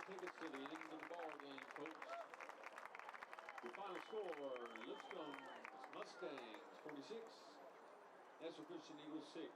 tickets to the end of the ball game, folks. The final score, Lipscomb Mustangs 46, National Christian Eagles 6.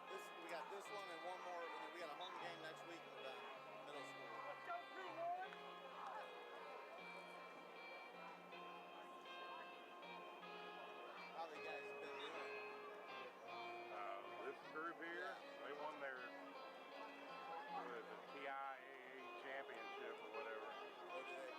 We got this one and one more, and then we got a home game next week and we're done. Middle school. Let's go, Greenwood! How have you guys been doing? This group here, they won their TIAA championship or whatever. Oh, did they?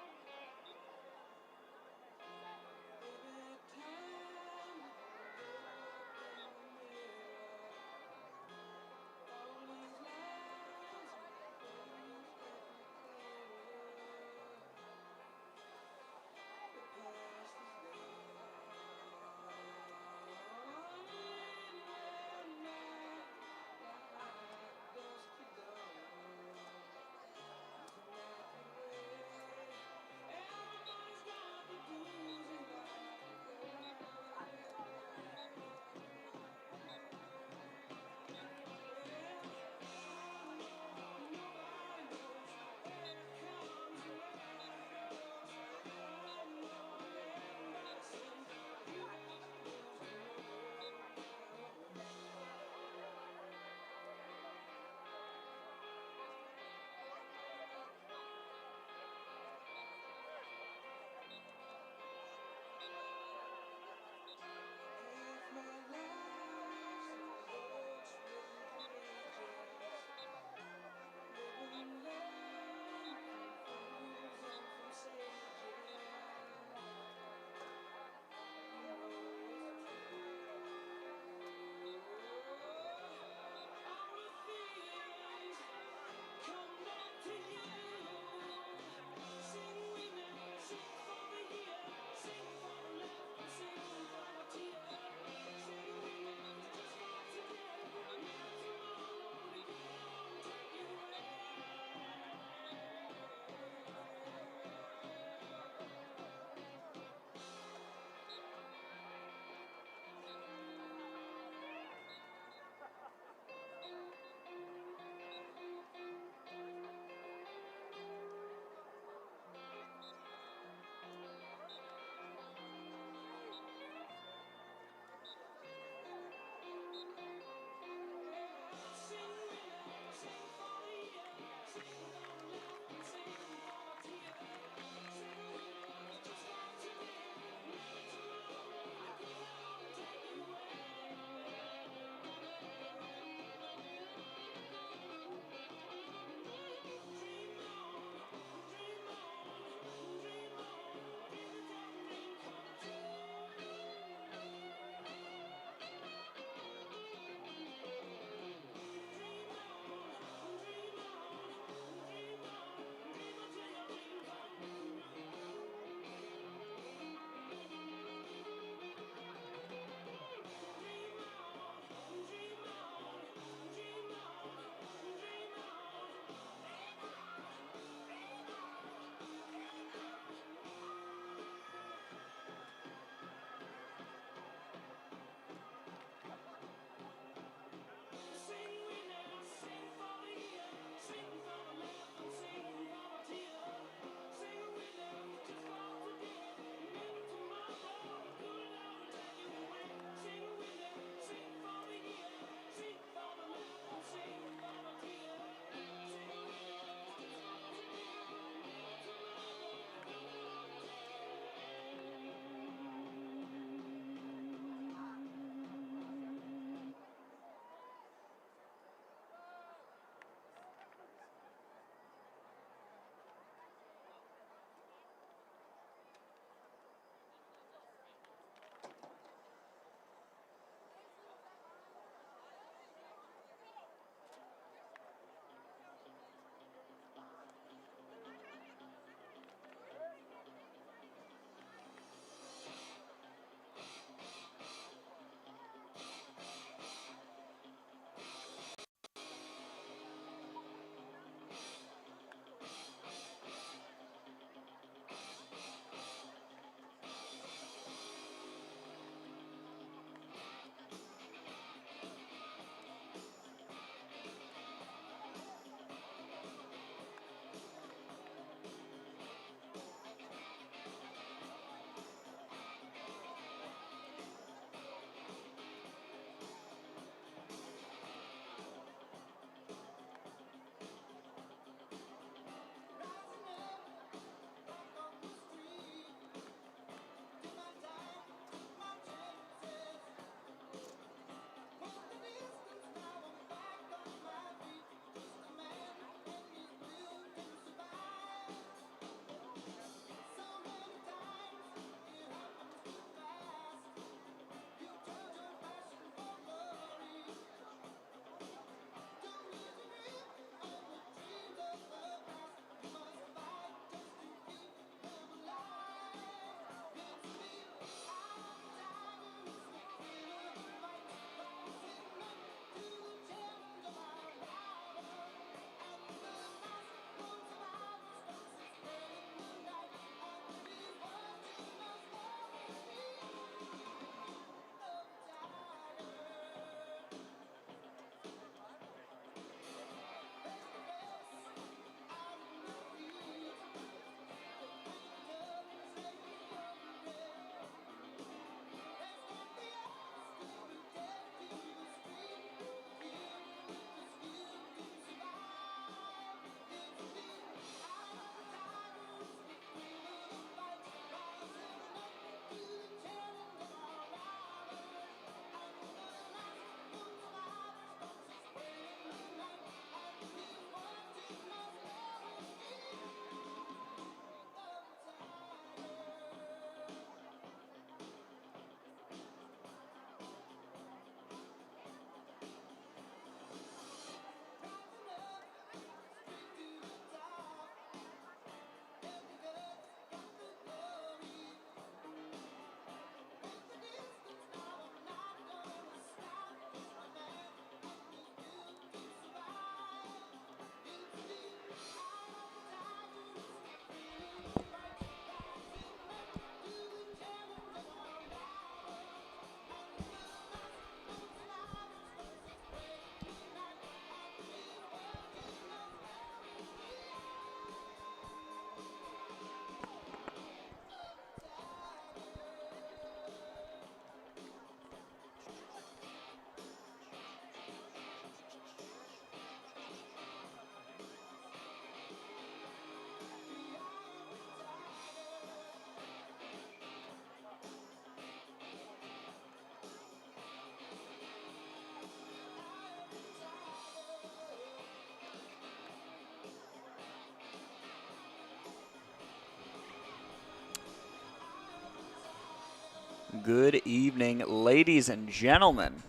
Good evening, ladies and gentlemen.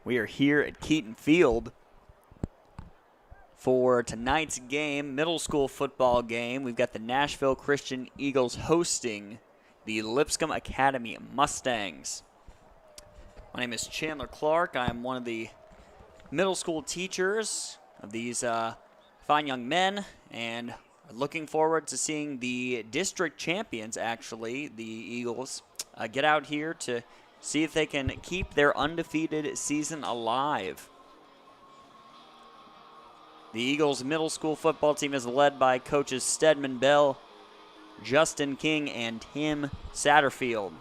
We are here at Keaton Field for tonight's game, middle school football game. We've got the Nashville Christian Eagles hosting the Lipscomb Academy Mustangs. My name is Chandler Clark. I am one of the middle school teachers of these fine young men, and looking forward to seeing the district champions, actually, the Eagles, get out here to see if they can keep their undefeated season alive. The Eagles middle school football team is led by coaches Stedman Bell, Justin King, and Tim Satterfield.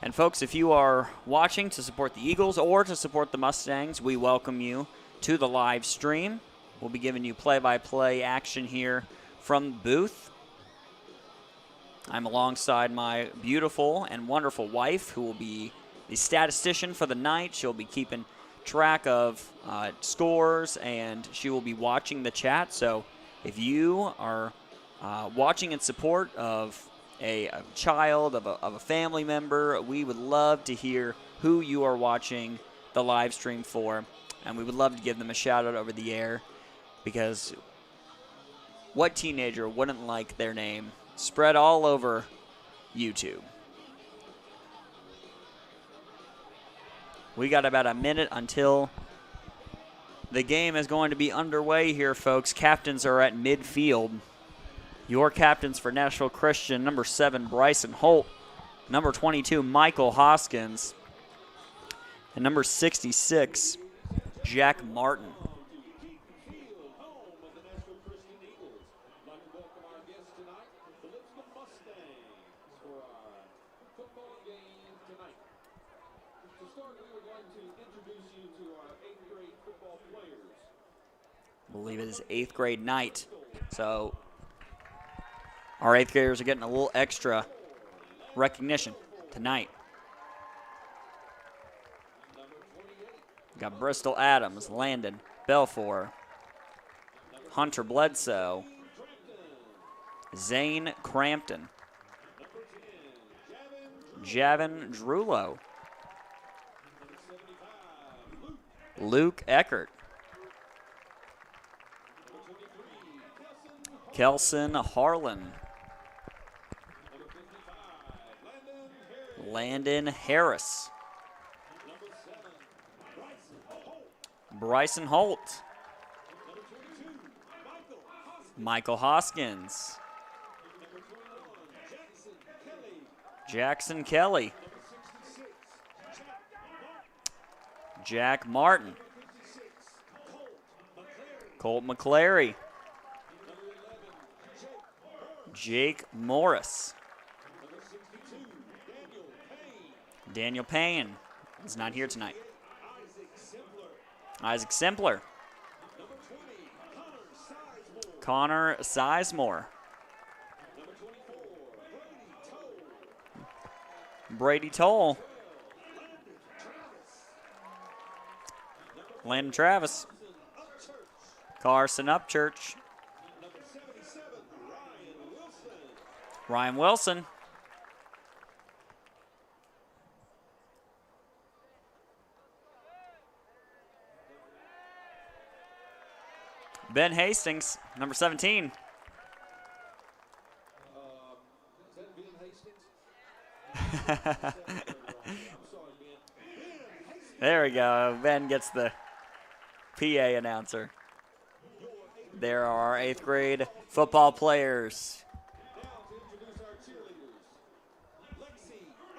And folks, if you are watching to support the Eagles or to support the Mustangs, we welcome you to the live stream. We'll be giving you play-by-play action here from the booth. I'm alongside my beautiful and wonderful wife, who will be the statistician for the night. She'll be keeping track of scores, and she will be watching the chat. So if you are watching in support of a child, of a family member, we would love to hear who you are watching the live stream for, and we would love to give them a shout-out over the air, because what teenager wouldn't like their name spread all over YouTube? We got about a minute until the game is going to be underway here, folks. Captains are at midfield. Your captains for Nashville Christian: number 7, Bryson Holt; number 22, Michael Hoskins; and number 66, Jack Martin. I believe it is 8th grade night, so our 8th graders are getting a little extra recognition tonight. We got Bristol Adams, Landon Belfour, Hunter Bledsoe, Zane Crampton, Javin Drulo, Luke Eckert, Kelson Harlan, Landon Harris, Bryson Holt, Michael Hoskins, Jackson Kelly, Jack Martin, Colt McClary, Jake Morris, Daniel Payne is not here tonight. Isaac Simpler, Connor Sizemore, Brady Toll, Landon Travis, Carson Upchurch, Ryan Wilson, Ben Hastings, number 17. There we go. Ben gets the PA announcer. There are our 8th grade football players.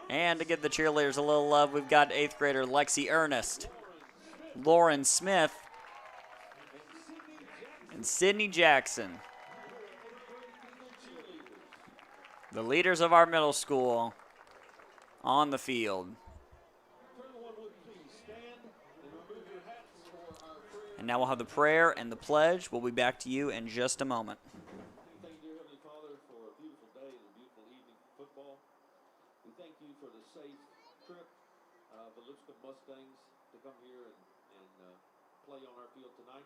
And to give the cheerleaders a little love, we've got 8th grader Lexi Ernest, Lauren Smith, and Sydney Jackson. The leaders of our middle school on the field. And now we'll have the prayer and the pledge. We'll be back to you in just a moment. Thank you, dear Heavenly Father, for a beautiful day and a beautiful evening of football. We thank you for the safe trip of the Lipscomb Mustangs to come here and play on our field tonight.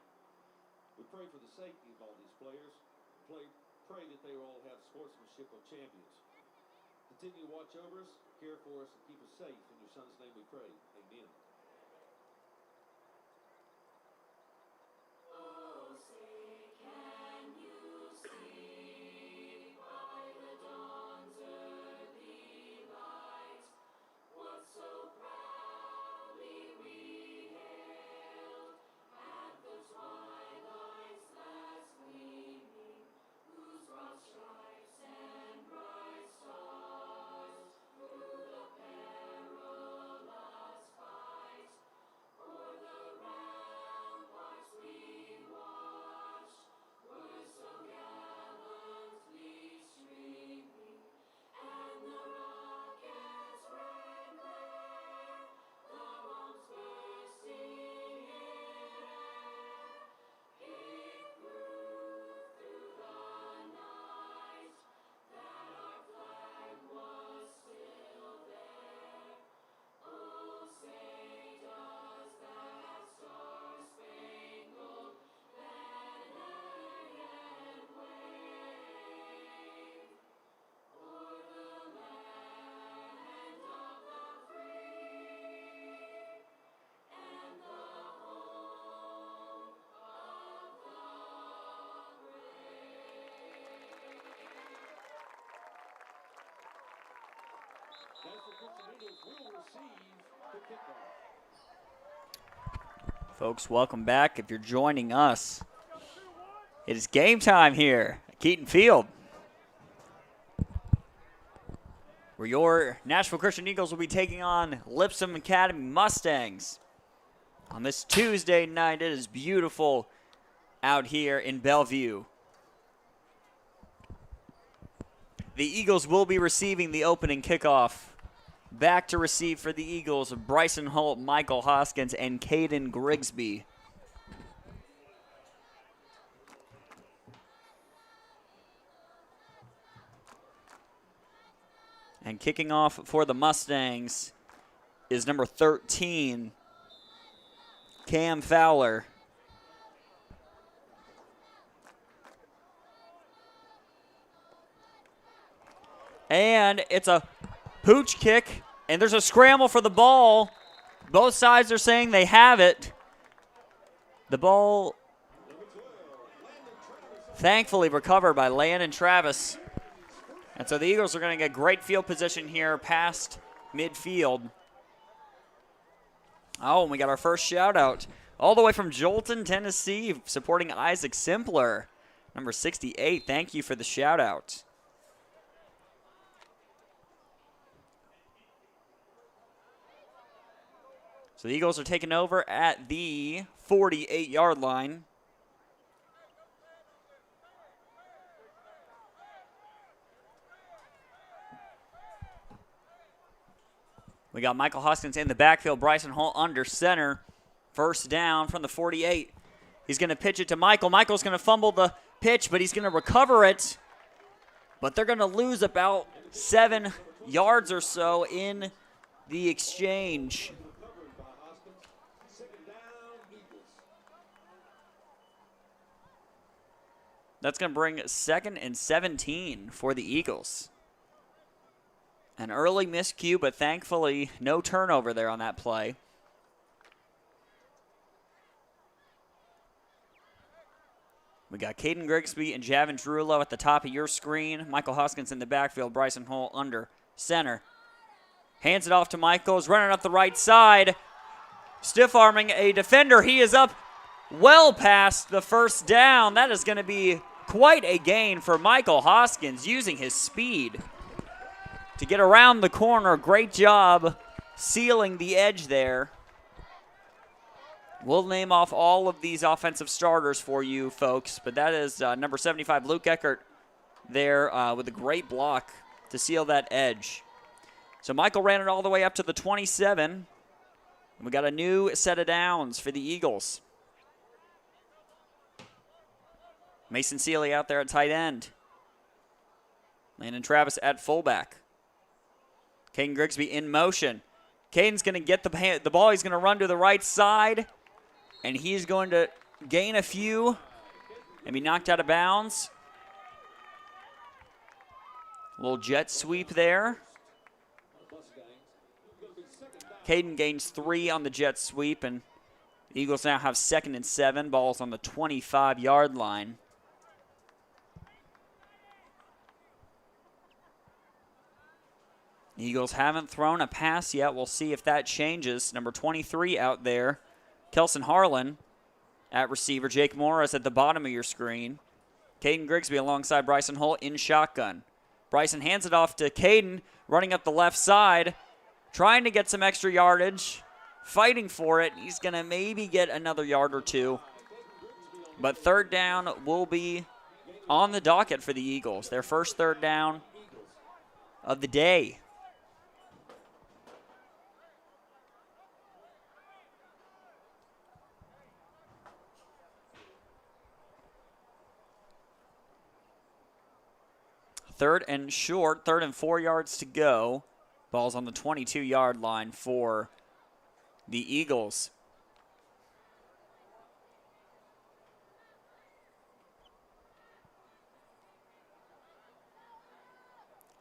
We pray for the safety of all these players. Pray that they will all have sportsmanship of champions. To continue to watch over us, care for us, and keep us safe. In your son's name we pray. Amen. Folks, welcome back. If you're joining us, it is game time here at Keaton Field, where your Nashville Christian Eagles will be taking on Lipscomb Academy Mustangs. On this Tuesday night, it is beautiful out here in Bellevue. The Eagles will be receiving the opening kickoff. Back to receive for the Eagles, Bryson Holt, Michael Hoskins, and Caden Grigsby. And kicking off for the Mustangs is number 13, Cam Fowler. And it's a pooch kick, and there's a scramble for the ball. Both sides are saying they have it. The ball thankfully recovered by Landon Travis. And so the Eagles are going to get great field position here past midfield. Oh, and we got our first shout out all the way from Jolton, Tennessee, supporting Isaac Simpler, number 68. Thank you for the shout out. So the Eagles are taking over at the 48-yard line. We got Michael Hoskins in the backfield, Bryson Holt under center. First down from the 48. He's going to pitch it to Michael. Michael's going to fumble the pitch, but he's going to recover it. But they're going to lose about 7 yards or so in the exchange. That's going to bring 2nd and 17 for the Eagles. An early miscue, but thankfully no turnover there on that play. We got Caden Grigsby and Javin Drullo at the top of your screen. Michael Hoskins in the backfield, Bryson Holt under center. Hands it off to Michael. He's running up the right side. Stiff-arming a defender. He is up well past the first down. That is going to be quite a gain for Michael Hoskins, using his speed to get around the corner. Great job sealing the edge there. We'll name off all of these offensive starters for you folks, but that is number 75, Luke Eckert, there with a great block to seal that edge. So Michael ran it all the way up to the 27. And we got a new set of downs for the Eagles. Mason Sealy out there at tight end. Landon Travis at fullback. Caden Grigsby in motion. Caden's going to get the ball. He's going to run to the right side. And he's going to gain a few and be knocked out of bounds. A little jet sweep there. Caden gains 3 on the jet sweep, and the Eagles now have 2nd and 7. Ball's on the 25-yard line. The Eagles haven't thrown a pass yet. We'll see if that changes. Number 23 out there, Kelson Harlan at receiver. Jake Morris at the bottom of your screen. Caden Grigsby alongside Bryson Holt in shotgun. Bryson hands it off to Caden, running up the left side, trying to get some extra yardage, fighting for it. He's going to maybe get another yard or two. But third down will be on the docket for the Eagles. Their first third down of the day. Third and short, 3rd and 4 yards to go. Ball's on the 22-yard line for the Eagles.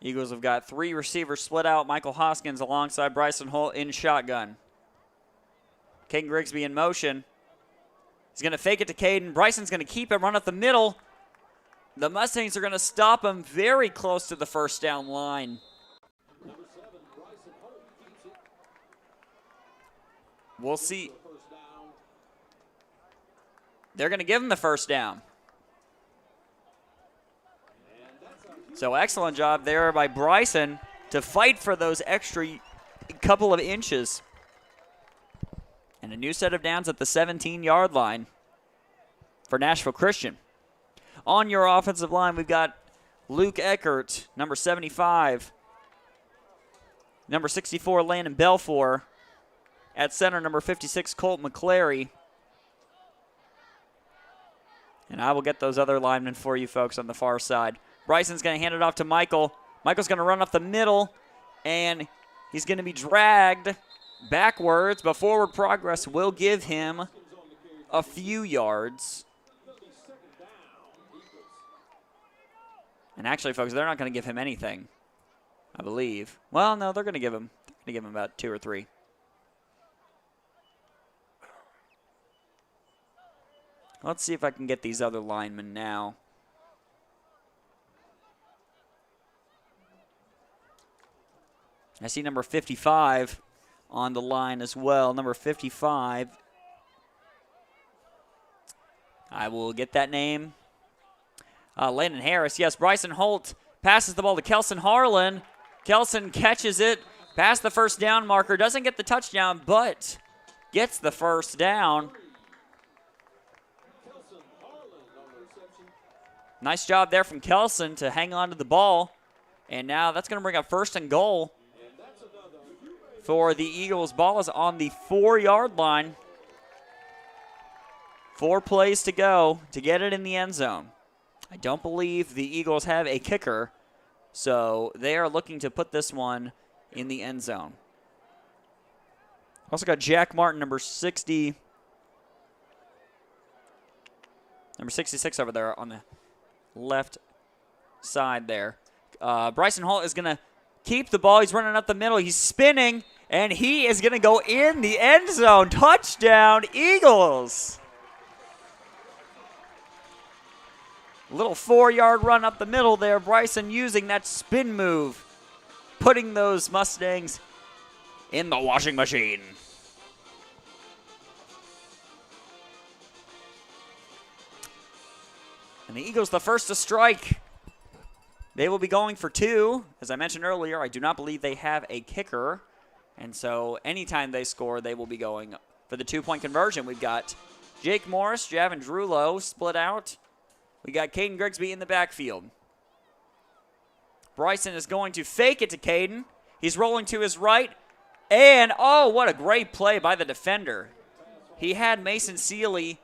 Eagles have got 3 receivers split out. Michael Hoskins alongside Bryson Holt in shotgun. Caden Grigsby in motion. He's going to fake it to Caden. Bryson's going to keep it, run up the middle. The Mustangs are going to stop him very close to the first down line. We'll see. They're going to give him the first down. So excellent job there by Bryson to fight for those extra couple of inches. And a new set of downs at the 17-yard line for Nashville Christian. On your offensive line, we've got Luke Eckert, number 75. Number 64, Landon Belfour. At center, number 56, Colt McClary. And I will get those other linemen for you folks on the far side. Bryson's going to hand it off to Michael. Michael's going to run up the middle, and he's going to be dragged backwards, but forward progress will give him a few yards. And actually, folks, they're not going to give him anything, I believe. Well, no, they're going to give him about 2 or 3. Let's see if I can get these other linemen now. I see number 55 on the line as well. Number 55. I will get that name. Landon Harris. Yes, Bryson Holt passes the ball to Kelson Harlan. Kelson catches it past the first down marker. Doesn't get the touchdown, but gets the first down. Nice job there from Kelson to hang on to the ball. And now that's going to bring up 1st and goal for the Eagles. Ball is on the 4-yard line. 4 plays to go to get it in the end zone. I don't believe the Eagles have a kicker, so they are looking to put this one in the end zone. Also got Jack Martin, number 60. Number 66 over there on the left side there. Bryson Holt is going to keep the ball. He's running up the middle. He's spinning, and he is going to go in the end zone. Touchdown, Eagles. Little 4-yard run up the middle there. Bryson using that spin move, putting those Mustangs in the washing machine. And the Eagles the first to strike. They will be going for 2. As I mentioned earlier, I do not believe they have a kicker. And so anytime they score, they will be going for the 2-point conversion. We've got Jake Morris, Javin Drulo split out. We got Caden Grigsby in the backfield. Bryson is going to fake it to Caden. He's rolling to his right. And, oh, what a great play by the defender. He had Mason Seeley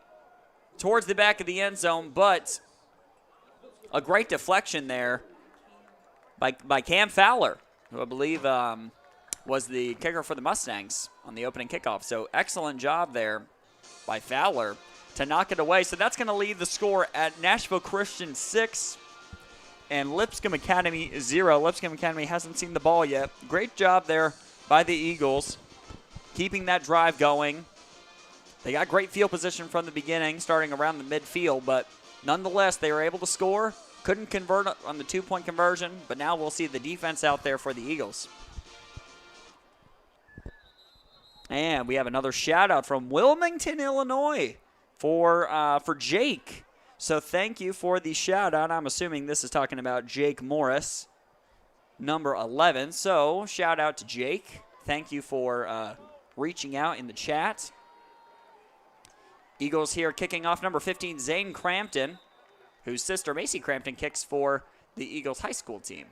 towards the back of the end zone, but a great deflection there by Cam Fowler, who I believe was the kicker for the Mustangs on the opening kickoff. So excellent job there by Fowler to knock it away. So that's going to leave the score at Nashville Christian 6 and Lipscomb Academy 0. Lipscomb Academy hasn't seen the ball yet. Great job there by the Eagles. keeping that drive going. They got great field position from the beginning, starting around the midfield, but nonetheless, they were able to score. Couldn't convert on the 2-point conversion, but now we'll see the defense out there for the Eagles. And we have another shout-out from Wilmington, Illinois for Jake. So thank you for the shout-out. I'm assuming this is talking about Jake Morris, number 11. So shout-out to Jake. Thank you for reaching out in the chat. Eagles here kicking off number 15, Zane Crampton, whose sister Macy Crampton kicks for the Eagles high school team.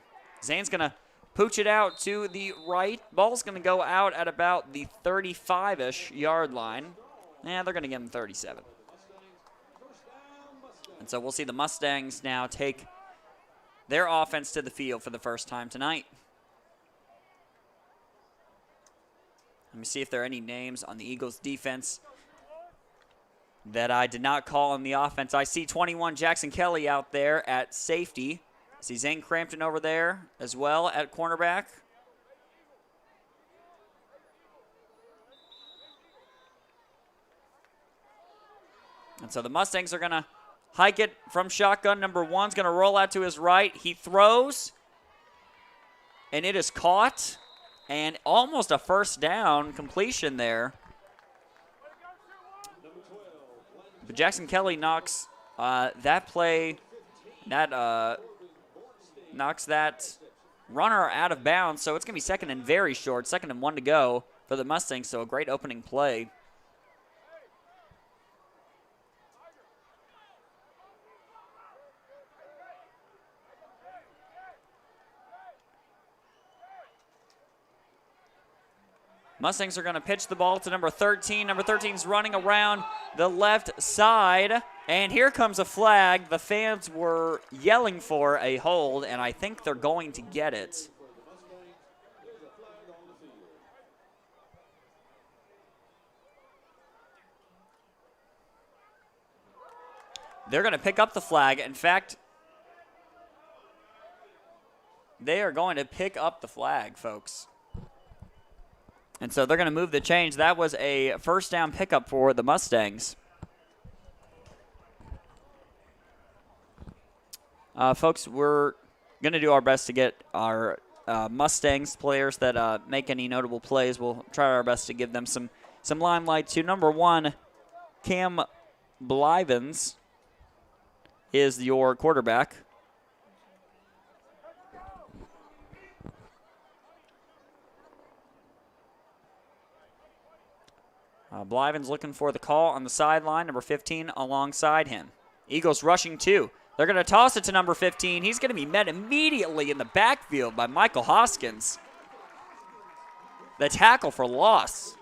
Zane's going to pooch it out to the right. Ball's going to go out at about the 35-ish yard line. They're going to give him 37. And so we'll see the Mustangs now take their offense to the field for the first time tonight. Let me see if there are any names on the Eagles defense that I did not call on the offense. I see 21 Jackson Kelly out there at safety. I see Zane Crampton over there as well at cornerback. And so the Mustangs are going to hike it from shotgun. Number 1's going to roll out to his right. He throws, and it is caught, and almost a first down completion there. But Jackson Kelly knocks that play, knocks that runner out of bounds. So it's going to be second and very short, 2nd and 1 to go for the Mustangs. So a great opening play. Mustangs are going to pitch the ball to number 13. Number 13's running around the left side. And here comes a flag. The fans were yelling for a hold, and I think they're going to get it. They're going to pick up the flag. In fact, they are going to pick up the flag, folks. And so they're going to move the change. That was a first down pickup for the Mustangs. Folks, we're going to do our best to get our Mustangs players that make any notable plays. We'll try our best to give them some limelight to. Number 1, Cam Blivens is your quarterback. Blivens looking for the call on the sideline. Number 15 alongside him. Eagles rushing 2. They're going to toss it to number 15. He's going to be met immediately in the backfield by Michael Hoskins. The tackle for loss.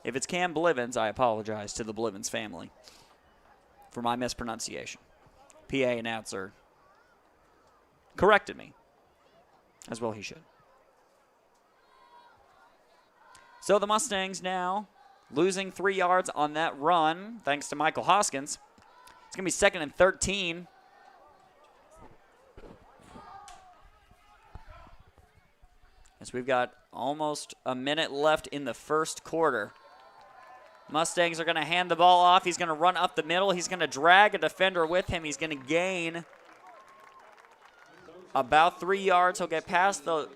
If it's Cam Blivens, I apologize to the Blivens family for my mispronunciation. PA announcer corrected me. As well he should. So the Mustangs now losing 3 yards on that run thanks to Michael Hoskins. It's going to be 2nd and 13. As we've got almost a minute left in the first quarter. Mustangs are going to hand the ball off. He's going to run up the middle. He's going to drag a defender with him. He's going to gain about 3 yards. He'll get past the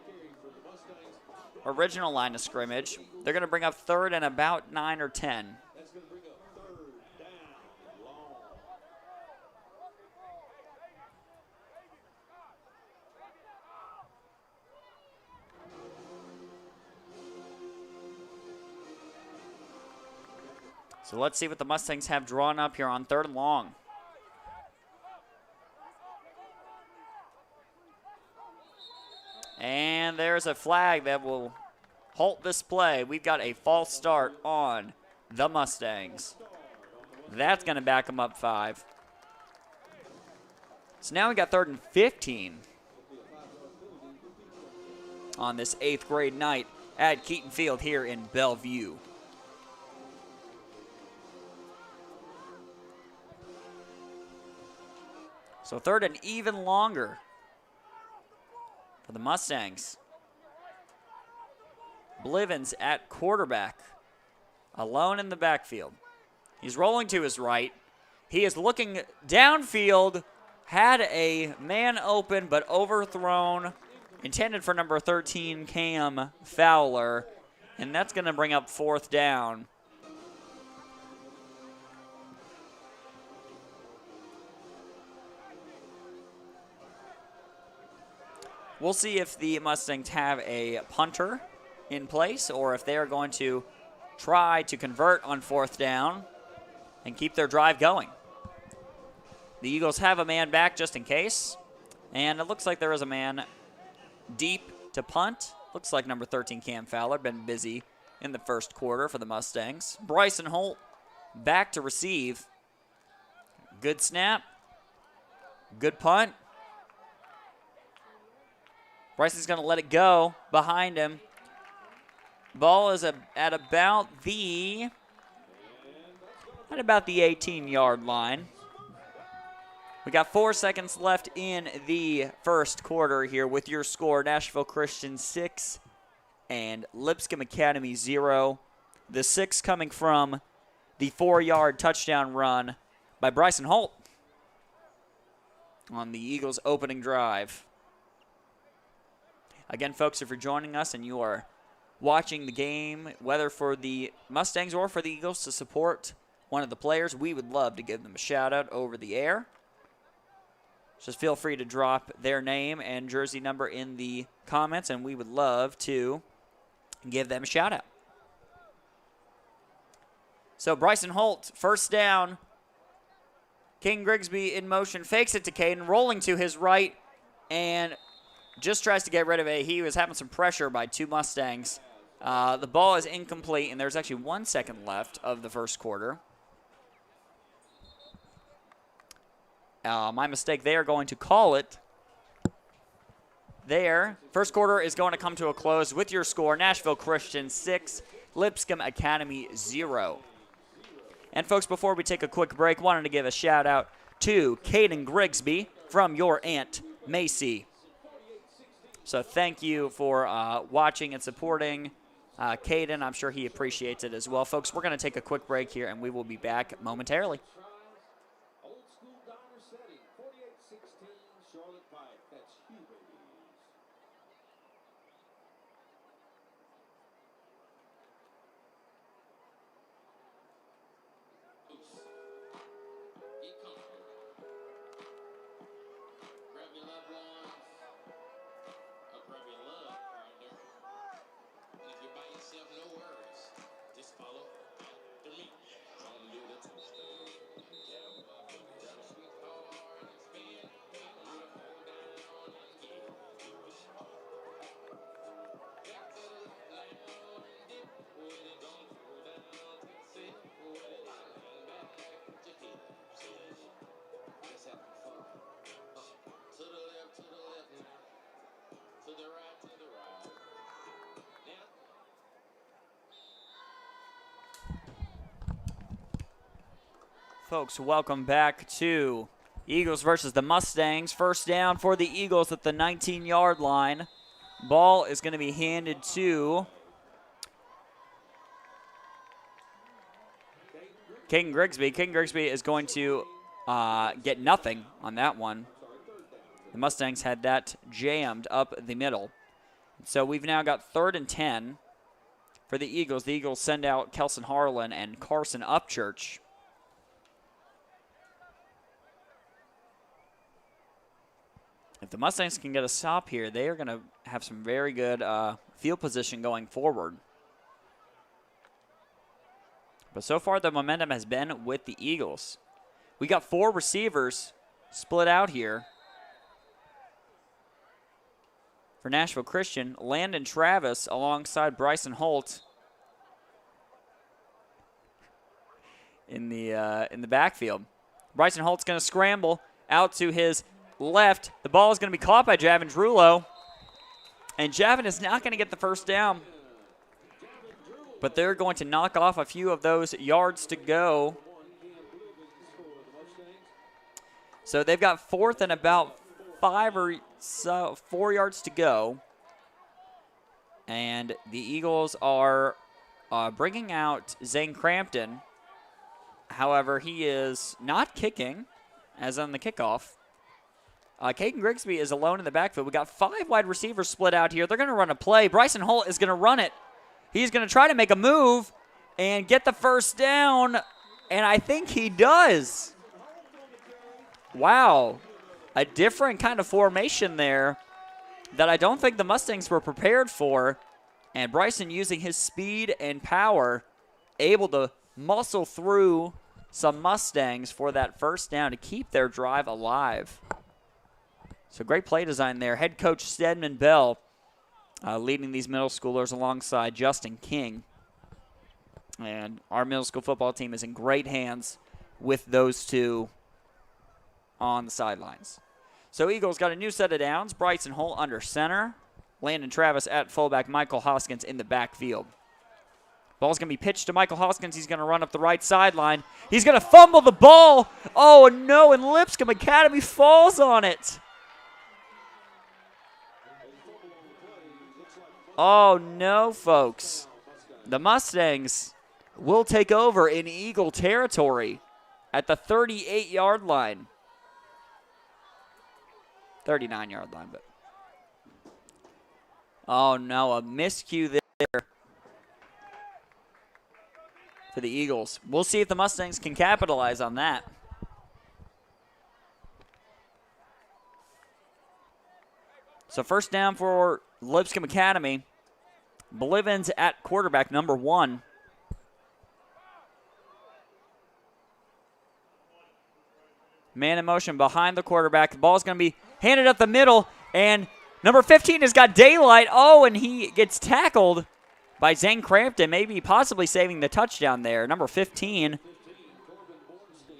original line of scrimmage. They're going to bring up 3rd and about 9 or 10. So let's see what the Mustangs have drawn up here on 3rd and long. And there's a flag that will halt this play. We've got a false start on the Mustangs. That's going to back them up 5. So now we got 3rd and 15 on this 8th grade night at Keaton Field here in Bellevue. So 3rd and even longer. for the Mustangs. Blivens at quarterback, alone in the backfield. He's rolling to his right. He is looking downfield, had a man open but overthrown, intended for number 13, Cam Fowler, and that's going to bring up 4th down. We'll see if the Mustangs have a punter in place or if they are going to try to convert on 4th down and keep their drive going. The Eagles have a man back just in case, and it looks like there is a man deep to punt. Looks like number 13, Cam Fowler, been busy in the first quarter for the Mustangs. Bryson Holt back to receive. Good snap. Good punt. Bryson's going to let it go behind him. Ball is at about the 18-yard line. We got 4 seconds left in the first quarter here with your score, Nashville Christian 6 and Lipscomb Academy 0. The 6 coming from the 4-yard touchdown run by Bryson Holt on the Eagles' opening drive. Again, folks, if you're joining us and you are watching the game, whether for the Mustangs or for the Eagles, to support one of the players, we would love to give them a shout-out over the air. Just feel free to drop their name and jersey number in the comments, and we would love to give them a shout-out. So Bryson Holt, first down. King Grigsby in motion, fakes it to Caden, rolling to his right, and just tries to get rid of it. He was having some pressure by 2 Mustangs. The ball is incomplete, and there's actually 1 second left of the first quarter. My mistake. They are going to call it there. First quarter is going to come to a close with your score, Nashville Christian 6, Lipscomb Academy 0. And, folks, before we take a quick break, wanted to give a shout-out to Caden Grigsby from your Aunt Macy. So thank you for watching and supporting Caden. I'm sure he appreciates it as well. Folks, we're going to take a quick break here, and we will be back momentarily. Old school diner setting, 4816 Charlotte Pike. That's Huber's. Get comfortable. Grab your loved ones. Grab your love partner. And if you're by yourself, no worries. Just follow after me. Don't do the toaster. Grab a sweetheart and spin. Beautiful down and get yours. Back to the left now and dip with it. Don't pull down to sit with it. Lean back to hips. Let's have some fun. To the left now. To the right, to the right. Now. Folks, welcome back to Eagles versus the Mustangs. First down for the Eagles at the 19-yard line. Ball is going to be handed to King Grigsby. King Grigsby is going to get nothing on that one. The Mustangs had that jammed up the middle. So we've now got 3rd and 10 for the Eagles. The Eagles send out Kelson Harlan and Carson Upchurch. If the Mustangs can get a stop here, they are going to have some very good field position going forward. But so far, the momentum has been with the Eagles. We got 4 receivers split out here. For Nashville Christian, Landon Travis alongside Bryson Holt in the backfield. Bryson Holt's going to scramble out to his left. The ball is going to be caught by Javin Drulo, and Javin is not going to get the first down, but they're going to knock off a few of those yards to go. So they've got 4th and about 5 or 4 yards to go. And the Eagles are bringing out Zane Crampton. However, he is not kicking, as on the kickoff. Caden Grigsby is alone in the backfield. We got 5 wide receivers split out here. They're going to run a play. Bryson Holt is going to run it. He's going to try to make a move and get the first down, and I think he does. Wow. A different kind of formation there that I don't think the Mustangs were prepared for, and Bryson using his speed and power, able to muscle through some Mustangs for that first down to keep their drive alive. So great play design there. Head coach Stedman Bell leading these middle schoolers alongside Justin King. And our middle school football team is in great hands with those two on the sidelines. So Eagles got a new set of downs. Bryson Holt under center. Landon Travis at fullback. Michael Hoskins in the backfield. Ball's going to be pitched to Michael Hoskins. He's going to run up the right sideline. He's going to fumble the ball. Oh, no, and Lipscomb Academy falls on it. Oh, no, folks. The Mustangs will take over in Eagle territory at the 38-yard line. 39-yard line, but. Oh, no, a miscue there for the Eagles. We'll see if the Mustangs can capitalize on that. So first down for Lipscomb Academy. Blivens at quarterback, number 1. Man in motion behind the quarterback. The ball's going to be handed up the middle, and number 15 has got daylight. Oh, and he gets tackled by Zane Crampton, maybe possibly saving the touchdown there. Number 15,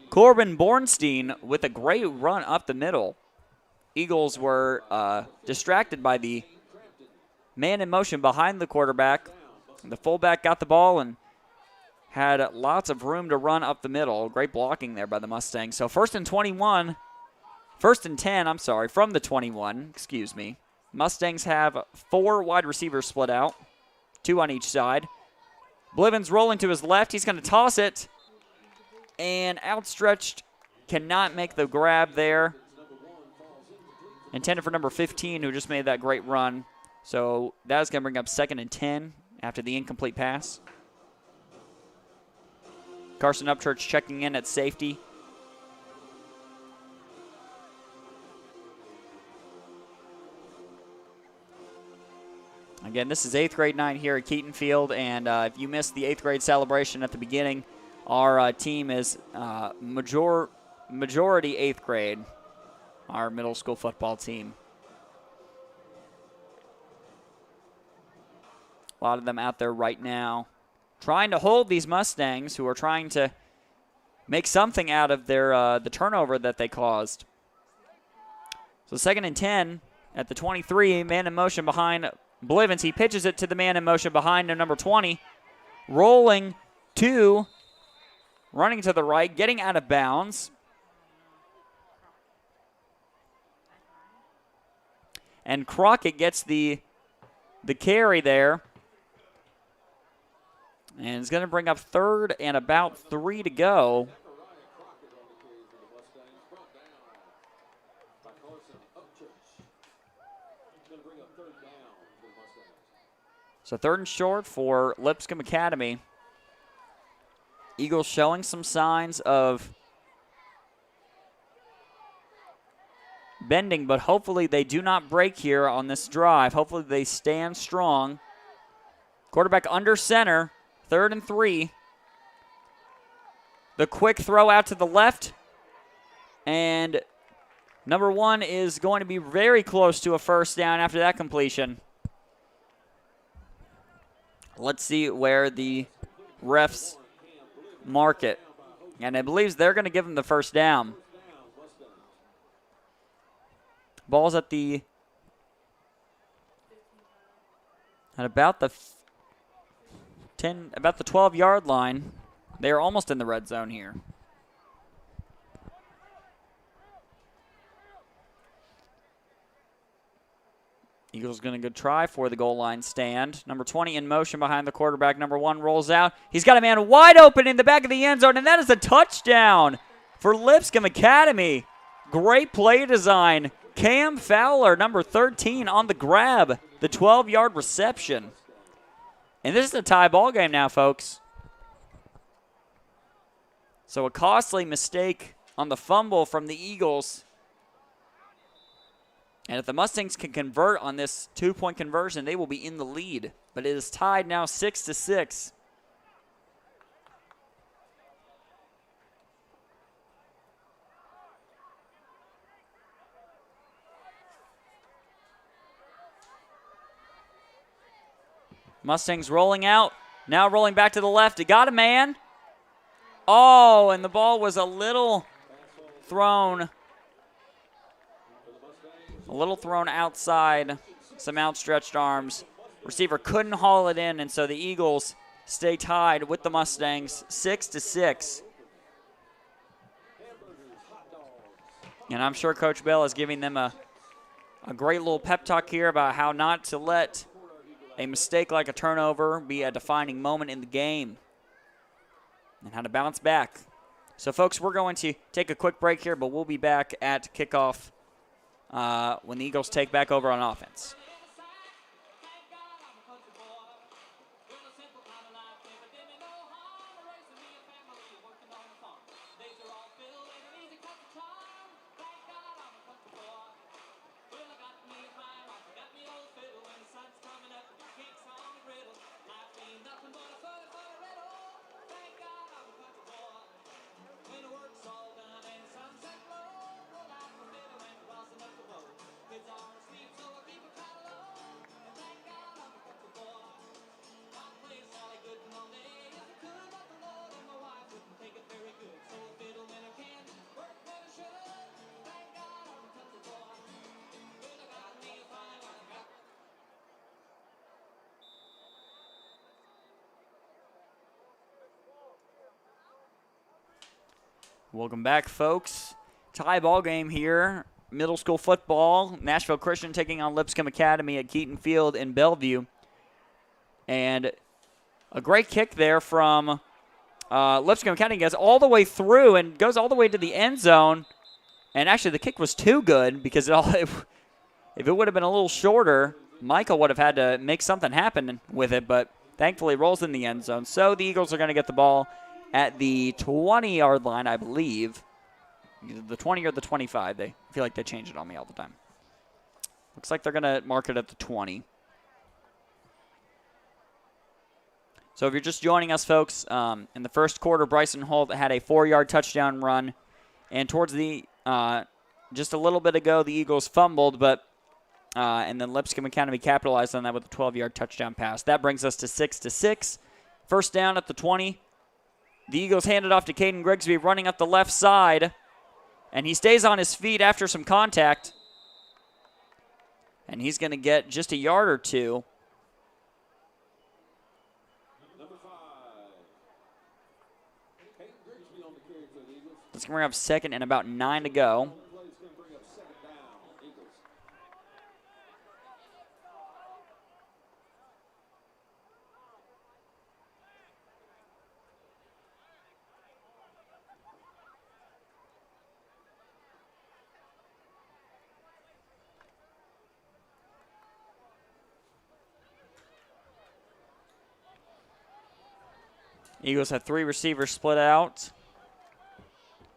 Corbin Bornstein with a great run up the middle. Eagles were distracted by the man in motion behind the quarterback. The fullback got the ball and had lots of room to run up the middle. Great blocking there by the Mustangs. So first and 10, from the 21, excuse me. Mustangs have 4 wide receivers split out, 2 on each side. Blivens rolling to his left. He's going to toss it, and outstretched, cannot make the grab there. Intended for number 15, who just made that great run. So that is going to bring up second and 10 after the incomplete pass. Carson Upchurch checking in at safety. Again, this is 8th grade night here at Keaton Field, and if you missed the 8th grade celebration at the beginning, our team is majority 8th grade, our middle school football team. A lot of them out there right now trying to hold these Mustangs, who are trying to make something out of their the turnover that they caused. So second and 10 at the 23, man in motion behind Blivens. He pitches it to the man in motion behind him, number 20. Rolling to, running to the right, getting out of bounds. And Crockett gets the carry there. And it's going to bring up third and about 3 to go. So third and short for Lipscomb Academy. Eagles showing some signs of bending, but hopefully they do not break here on this drive. Hopefully they stand strong. Quarterback under center. 3rd and 3. The quick throw out to the left. And number 1 is going to be very close to a first down after that completion. Let's see where the refs mark it. And I believe they're going to give him the first down. Ball's at about the 12-yard line. They are almost in the red zone here. Eagles going to go try for the goal line stand. Number 20 in motion behind the quarterback. Number 1 rolls out. He's got a man wide open in the back of the end zone, and that is a touchdown for Lipscomb Academy. Great play design. Cam Fowler, number 13, on the grab. The 12-yard reception. And this is a tie ball game now, folks. So a costly mistake on the fumble from the Eagles. And if the Mustangs can convert on this 2-point conversion, they will be in the lead. But it is tied now 6-6. Mustangs rolling out. Now rolling back to the left. He got a man. Oh, and the ball was a little thrown outside. Some outstretched arms. Receiver couldn't haul it in, and so the Eagles stay tied with the Mustangs 6-6. And I'm sure Coach Bell is giving them a great little pep talk here about how not to let a mistake like a turnover be a defining moment in the game and how to bounce back. So, folks, we're going to take a quick break here, but we'll be back at kickoff when the Eagles take back over on offense. Welcome back, folks. Tie ball game here. Middle school football. Nashville Christian taking on Lipscomb Academy at Keaton Field in Bellevue. And a great kick there from Lipscomb Academy. Gets all the way through and goes all the way to the end zone. And actually, the kick was too good because if it would have been a little shorter, Michael would have had to make something happen with it. But thankfully, rolls in the end zone. So the Eagles are going to get the ball at the 20-yard line, I believe. Either the 20 or the 25. They feel like they change it on me all the time. Looks like they're going to mark it at the 20. So if you're just joining us, folks, in the first quarter, Bryson Holt had a 4-yard touchdown run. And towards the just a little bit ago, the Eagles fumbled, and then Lipscomb Academy capitalized on that with a 12-yard touchdown pass. That brings us to 6-6. First down at the 20. The Eagles hand it off to Caden Grigsby running up the left side. And he stays on his feet after some contact. And he's going to get just a yard or two. Number 5. Caden Grigsby on the carry for the Eagles. Let's bring up second and about 9 to go. Eagles have 3 receivers split out.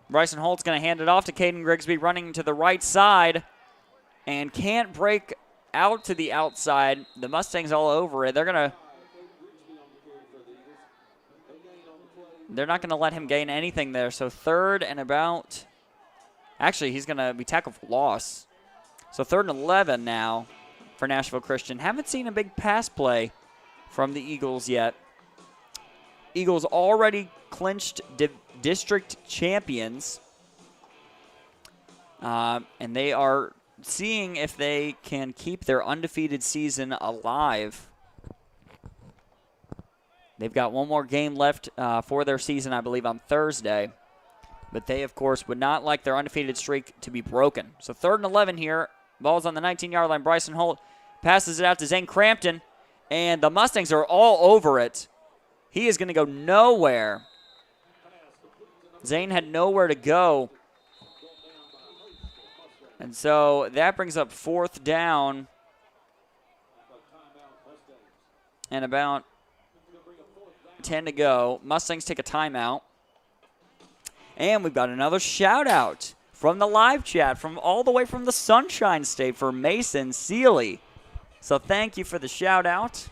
Bryson Holt's going to hand it off to Caden Grigsby running to the right side and can't break out to the outside. The Mustangs all over it. They're not going to let him gain anything there. So third and about, actually he's going to be tackled for loss. So 3rd and 11 now for Nashville Christian. Haven't seen a big pass play from the Eagles yet. Eagles already clinched district champions. And they are seeing if they can keep their undefeated season alive. They've got one more game left for their season, I believe, on Thursday. But they, of course, would not like their undefeated streak to be broken. So 3rd and 11 here. Ball's on the 19-yard line. Bryson Holt Passes it out to Zane Crampton, and the Mustangs are all over it. He is going to go nowhere. Zane had nowhere to go. And so that brings up 4th down. And about 10 to go. Mustangs take a timeout. And we've got another shout out from the live chat, from all the way from the Sunshine State, for Mason Seeley. So thank you for the shout out.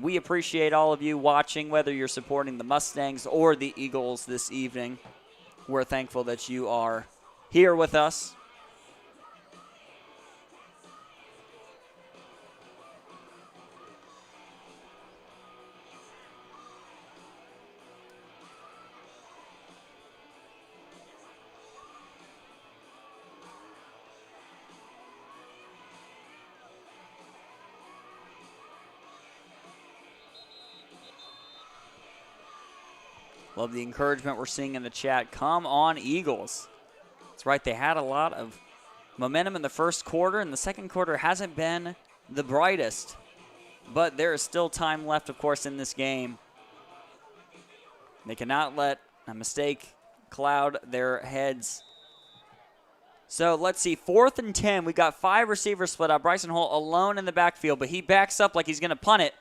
We appreciate all of you watching, whether you're supporting the Mustangs or the Eagles this evening. We're thankful that you are here with us. Love the encouragement we're seeing in the chat. Come on, Eagles. That's right, they had a lot of momentum in the first quarter, and the second quarter hasn't been the brightest. But there is still time left, of course, in this game. They cannot let a mistake cloud their heads. So let's see, 4th and 10. We've got 5 receivers split out. Bryson Holt alone in the backfield, but he backs up like he's going to punt it,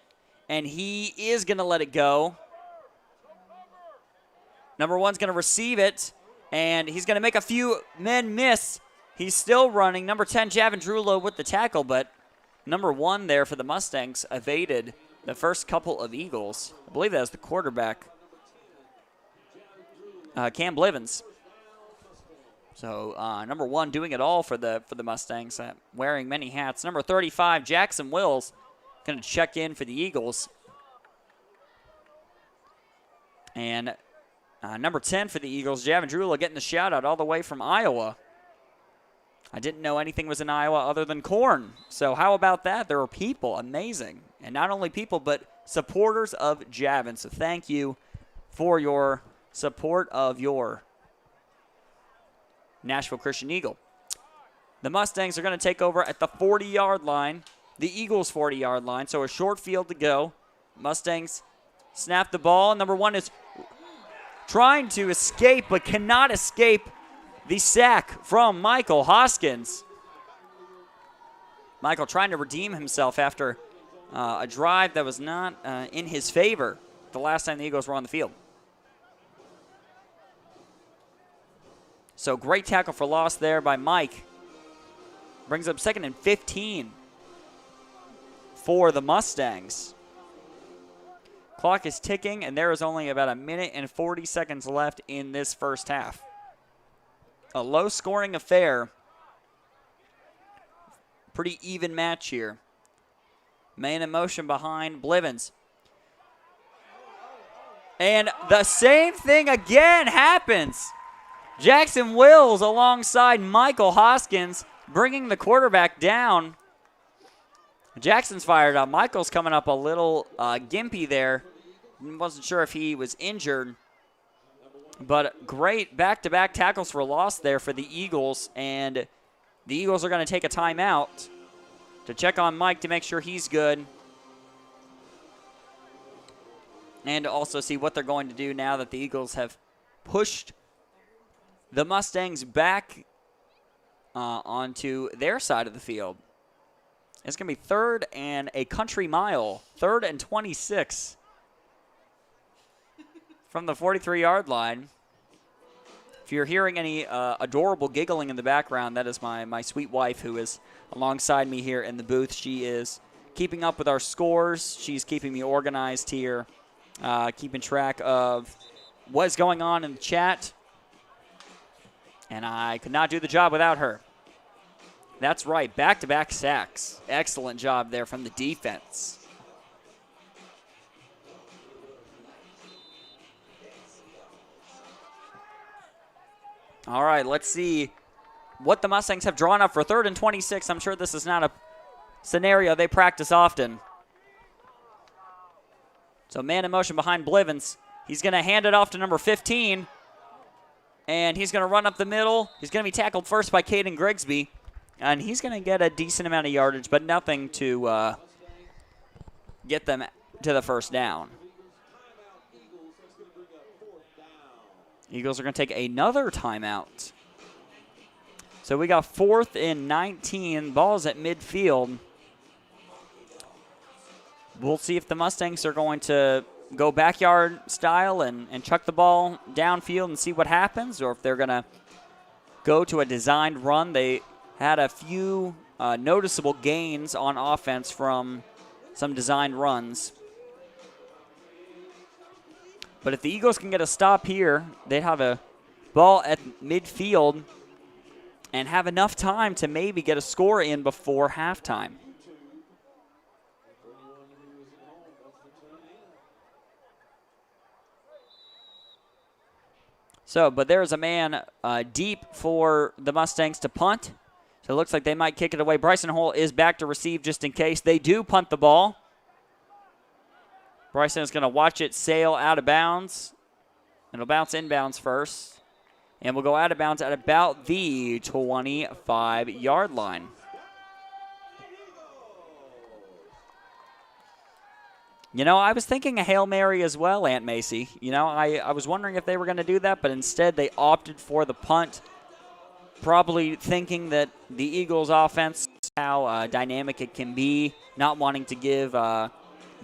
and he is going to let it go. Number 1's going to receive it, and he's going to make a few men miss. He's still running. Number 10, Javin Drulo with the tackle, but number 1 there for the Mustangs evaded the first couple of Eagles. I believe that was the quarterback, Cam Blivens. So number 1 doing it all for the Mustangs, wearing many hats. Number 35, Jackson Wills, going to check in for the Eagles. And number 10 for the Eagles, Javin Drulo, getting the shout out all the way from Iowa. I didn't know anything was in Iowa other than corn. So how about that? There are people, amazing. And not only people, but supporters of Javin. So thank you for your support of your Nashville Christian Eagle. The Mustangs are going to take over at the 40-yard line, the Eagles' 40-yard line. So a short field to go. Mustangs snap the ball. Number 1 is trying to escape, but cannot escape the sack from Michael Hoskins. Michael trying to redeem himself after a drive that was not in his favor the last time the Eagles were on the field. So great tackle for loss there by Mike. Brings up 2nd and 15 for the Mustangs. Clock is ticking, and there is only about 1 minute and 40 seconds left in this first half. A low-scoring affair. Pretty even match here. Man in motion behind Blivens. And the same thing again happens. Jackson Wills alongside Michael Hoskins, bringing the quarterback down. Jackson's fired up. Michael's coming up a little gimpy there. Wasn't sure if he was injured. But great back-to-back tackles for loss there for the Eagles. And the Eagles are going to take a timeout to check on Mike to make sure he's good. And to also see what they're going to do now that the Eagles have pushed the Mustangs back onto their side of the field. It's going to be 3rd and a country mile. 3rd and 26 from the 43-yard line. If you're hearing any adorable giggling in the background, that is my sweet wife who is alongside me here in the booth. She is keeping up with our scores. She's keeping me organized here, keeping track of what's going on in the chat. And I could not do the job without her. That's right, back-to-back sacks. Excellent job there from the defense. All right, let's see what the Mustangs have drawn up for 3rd and 26. I'm sure this is not a scenario they practice often. So man in motion behind Blivens. He's going to hand it off to number 15. And he's going to run up the middle. He's going to be tackled first by Caden Grigsby. and he's going to get a decent amount of yardage, but nothing to get them to the first down. Eagles are going to take another timeout. So we got 4th and 19. Ball's at midfield. We'll see if the Mustangs are going to go backyard style and chuck the ball downfield and see what happens, or if they're going to go to a designed run. They had a few noticeable gains on offense from some designed runs. But if the Eagles can get a stop here, they'd have a ball at midfield and have enough time to maybe get a score in before halftime. So, but there's a man deep for the Mustangs to punt. So it looks like they might kick it away. Bryson Hull is back to receive just in case. They do punt the ball. Bryson is going to watch it sail out of bounds. It'll bounce inbounds first. And we'll go out of bounds at about the 25-yard line. You know, I was thinking a Hail Mary as well, Aunt Macy. You know, I was wondering if they were going to do that, but instead they opted for the punt, probably thinking that the Eagles' offense, how dynamic it can be, not wanting to give the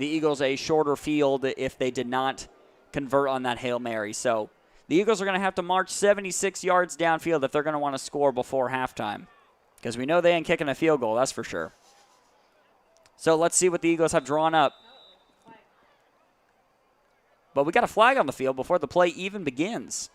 Eagles a shorter field if they did not convert on that Hail Mary. So the Eagles are going to have to march 76 yards downfield if they're going to want to score before halftime, because we know they ain't kicking a field goal, that's for sure. So let's see what the Eagles have drawn up. But we got a flag on the field before the play even begins.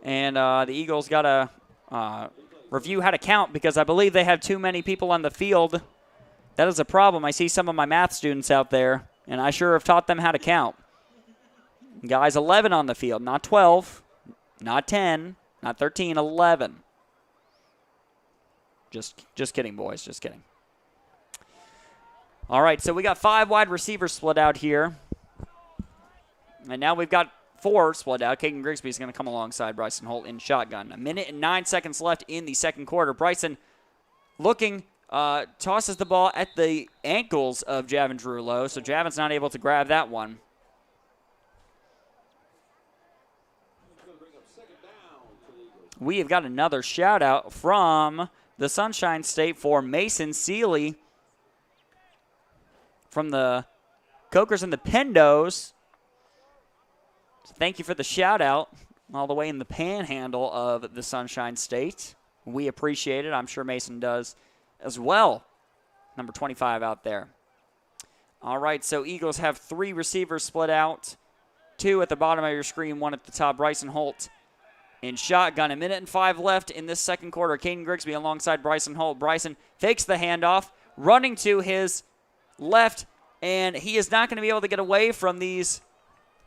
And the Eagles got to review how to count, because I believe they have too many people on the field. That is a problem. I see some of my math students out there, and I sure have taught them how to count. Guys, 11 on the field, not 12, not 10, not 13, 11. Just kidding, boys, just kidding. All right, so we got 5 wide receivers split out here. And now we've got 4 split out. Caden Grigsby is going to come alongside Bryson Holt in shotgun. 1 minute and 9 seconds left in the second quarter. Bryson looking, tosses the ball at the ankles of Javin Drew-Lowe, so Javin's not able to grab that one. We have got another shout out from the Sunshine State for Mason Seeley from the Cokers and the Pendos. So thank you for the shout out all the way in the panhandle of the Sunshine State. We appreciate it. I'm sure Mason does as well. Number 25 out there. All right, so Eagles have 3 receivers split out. 2 at the bottom of your screen, 1 at the top. Bryson Holt in shotgun. 1 minute and 5 left in this second quarter. Caden Grigsby alongside Bryson Holt. Bryson fakes the handoff, running to his left, and he is not going to be able to get away from these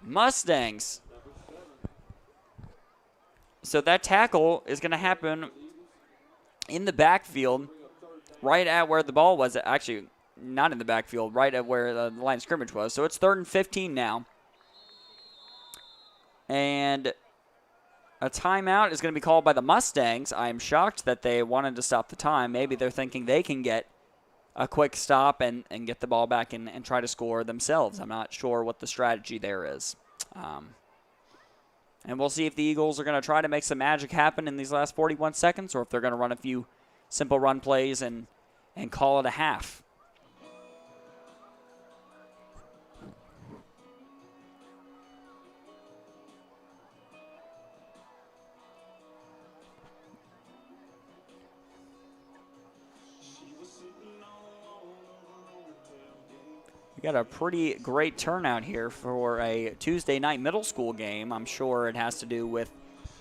Mustangs. So that tackle is going to happen in the backfield, right at where the ball was. Actually, not in the backfield, right at where the line of scrimmage was. So it's 3rd and 15 now. And a timeout is going to be called by the Mustangs. I am shocked that they wanted to stop the time. Maybe they're thinking they can get a quick stop and get the ball back and try to score themselves. I'm not sure what the strategy there is. And we'll see if the Eagles are going to try to make some magic happen in these last 41 seconds, or if they're going to run a few simple run plays and call it a half. We got a pretty great turnout here for a Tuesday night middle school game. I'm sure it has to do with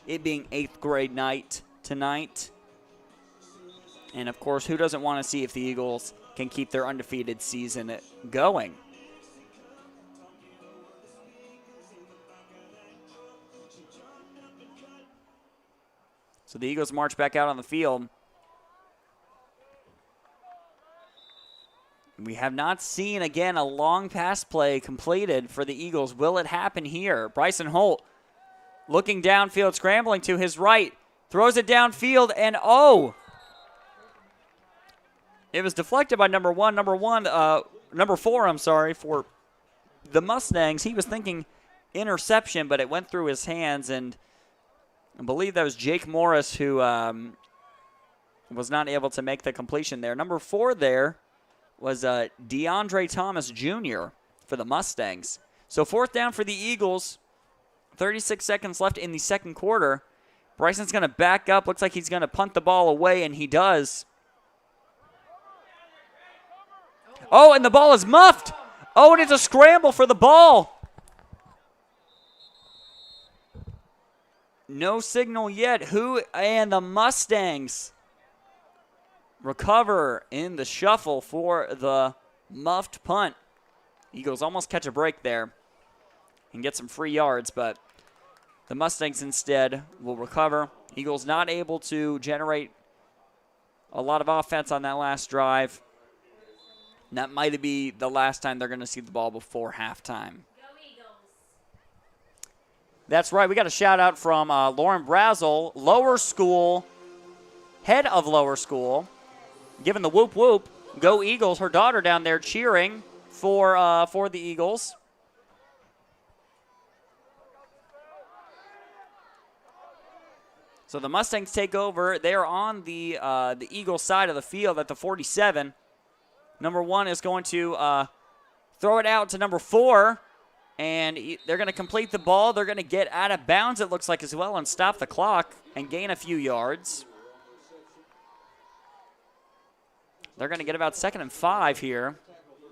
it being 8th grade night tonight. And, of course, who doesn't want to see if the Eagles can keep their undefeated season going? So the Eagles march back out on the field. We have not seen, again, a long pass play completed for the Eagles. Will it happen here? Bryson Holt looking downfield, scrambling to his right, throws it downfield, and it was deflected by number four, I'm sorry, for the Mustangs. He was thinking interception, but it went through his hands, and I believe that was Jake Morris who was not able to make the completion there. Number 4 there was DeAndre Thomas Jr. for the Mustangs. So 4th down for the Eagles. 36 seconds left in the second quarter. Bryson's going to back up. Looks like he's going to punt the ball away, and he does. Oh, and the ball is muffed. Oh, and it's a scramble for the ball. No signal yet. And the Mustangs recover in the shuffle for the muffed punt. Eagles almost catch a break there and get some free yards, but the Mustangs instead will recover. Eagles not able to generate a lot of offense on that last drive. And that might be the last time they're going to see the ball before halftime. That's right. We got a shout out from Lauren Brazel, lower school, head of lower school, giving the whoop whoop. Go Eagles. Her daughter down there cheering for the Eagles. So the Mustangs take over. They're on the Eagles side of the field at the 47. Number 1 is going to throw it out to number 4. And they're going to complete the ball. They're going to get out of bounds, it looks like, as well, and stop the clock and gain a few yards. They're going to get about 2nd and 5 here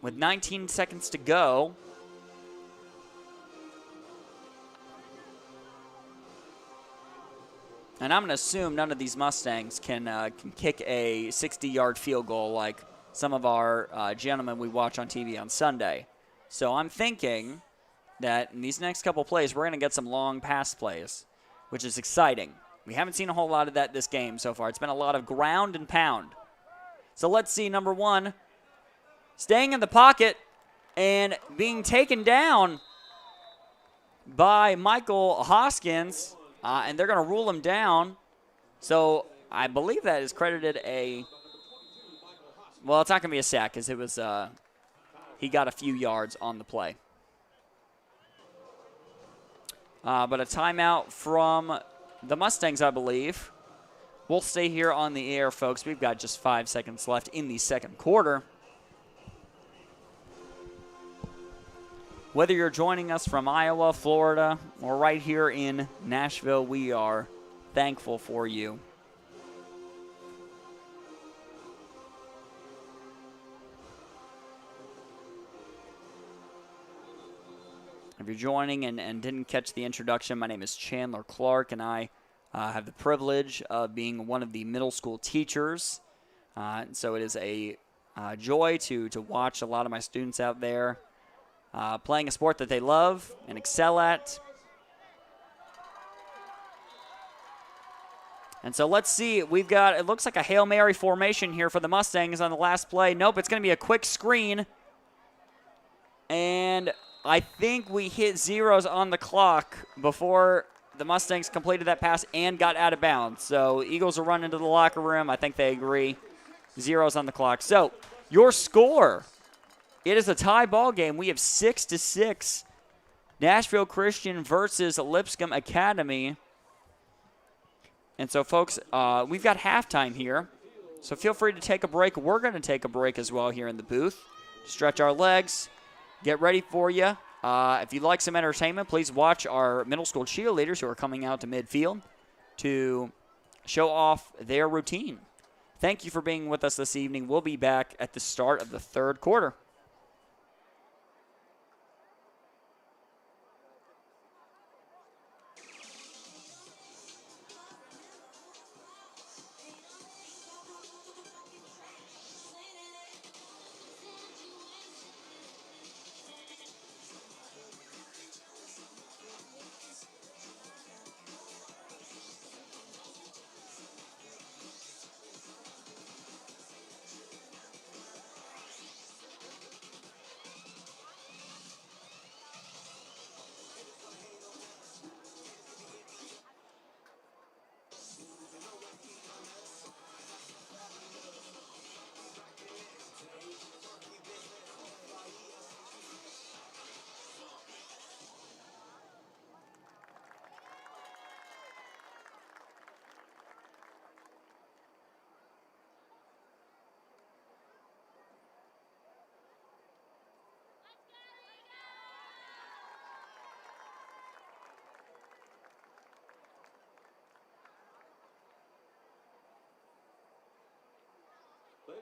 with 19 seconds to go. And I'm going to assume none of these Mustangs can kick a 60-yard field goal like some of our gentlemen we watch on TV on Sunday. So I'm thinking that in these next couple plays, we're going to get some long pass plays, which is exciting. We haven't seen a whole lot of that this game so far. It's been a lot of ground and pound. So let's see, number 1, staying in the pocket and being taken down by Michael Hoskins, and they're going to rule him down. So I believe that is credited well, it's not going to be a sack because it was he got a few yards on the play. But a timeout from the Mustangs, I believe. We'll stay here on the air, folks. We've got just 5 seconds left in the second quarter. Whether you're joining us from Iowa, Florida, or right here in Nashville, we are thankful for you. If you're joining and didn't catch the introduction, my name is Chandler Clark, and I have the privilege of being one of the middle school teachers. So it is a joy to watch a lot of my students out there playing a sport that they love and excel at. And so let's see. We've got, it looks like a Hail Mary formation here for the Mustangs on the last play. Nope, it's going to be a quick screen. And I think we hit zeros on the clock before the Mustangs completed that pass and got out of bounds. So Eagles will run into the locker room. I think they agree. Zeros on the clock. So your score, it is a tie ball game. We have 6-6. Nashville Christian versus Lipscomb Academy. And so, folks, we've got halftime here. So feel free to take a break. We're going to take a break as well here in the booth. Stretch our legs. Get ready for you. If you'd like some entertainment, please watch our middle school cheerleaders who are coming out to midfield to show off their routine. Thank you for being with us this evening. We'll be back at the start of the third quarter.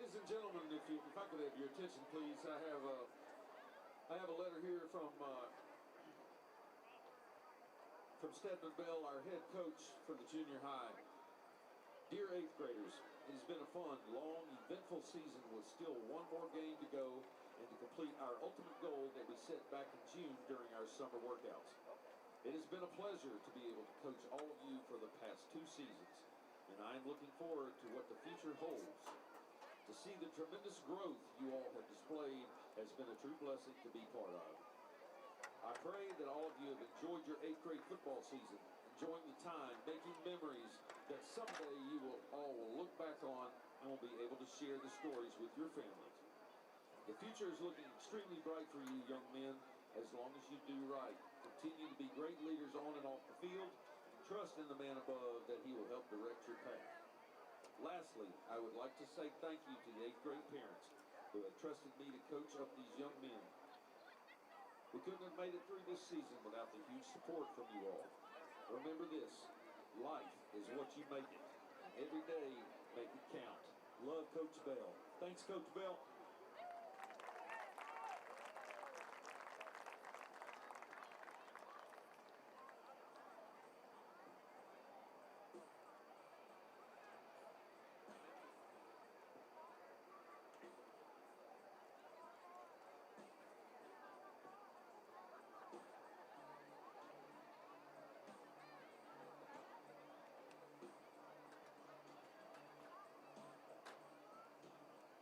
Ladies and gentlemen, if I could have your attention, please, I have a letter here from Stedman Bell, our head coach for the junior high. Dear 8th graders, it has been a fun, long, eventful season with still one more game to go and to complete our ultimate goal that we set back in June during our summer workouts. It has been a pleasure to be able to coach all of you for the past 2 seasons, and I am looking forward to what the future holds. To see the tremendous growth you all have displayed has been a true blessing to be part of. I pray that all of you have enjoyed your 8th grade football season, enjoying the time, making memories that someday you will all look back on and will be able to share the stories with your families. The future is looking extremely bright for you young men, as long as you do right. Continue to be great leaders on and off the field, and trust in the man above that he will help direct your path. Lastly, I would like to say thank you to the 8th grade parents who have trusted me to coach up these young men. We couldn't have made it through this season without the huge support from you all. Remember this, life is what you make it. Every day, make it count. Love, Coach Bell. Thanks, Coach Bell.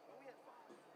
Well, we had fun.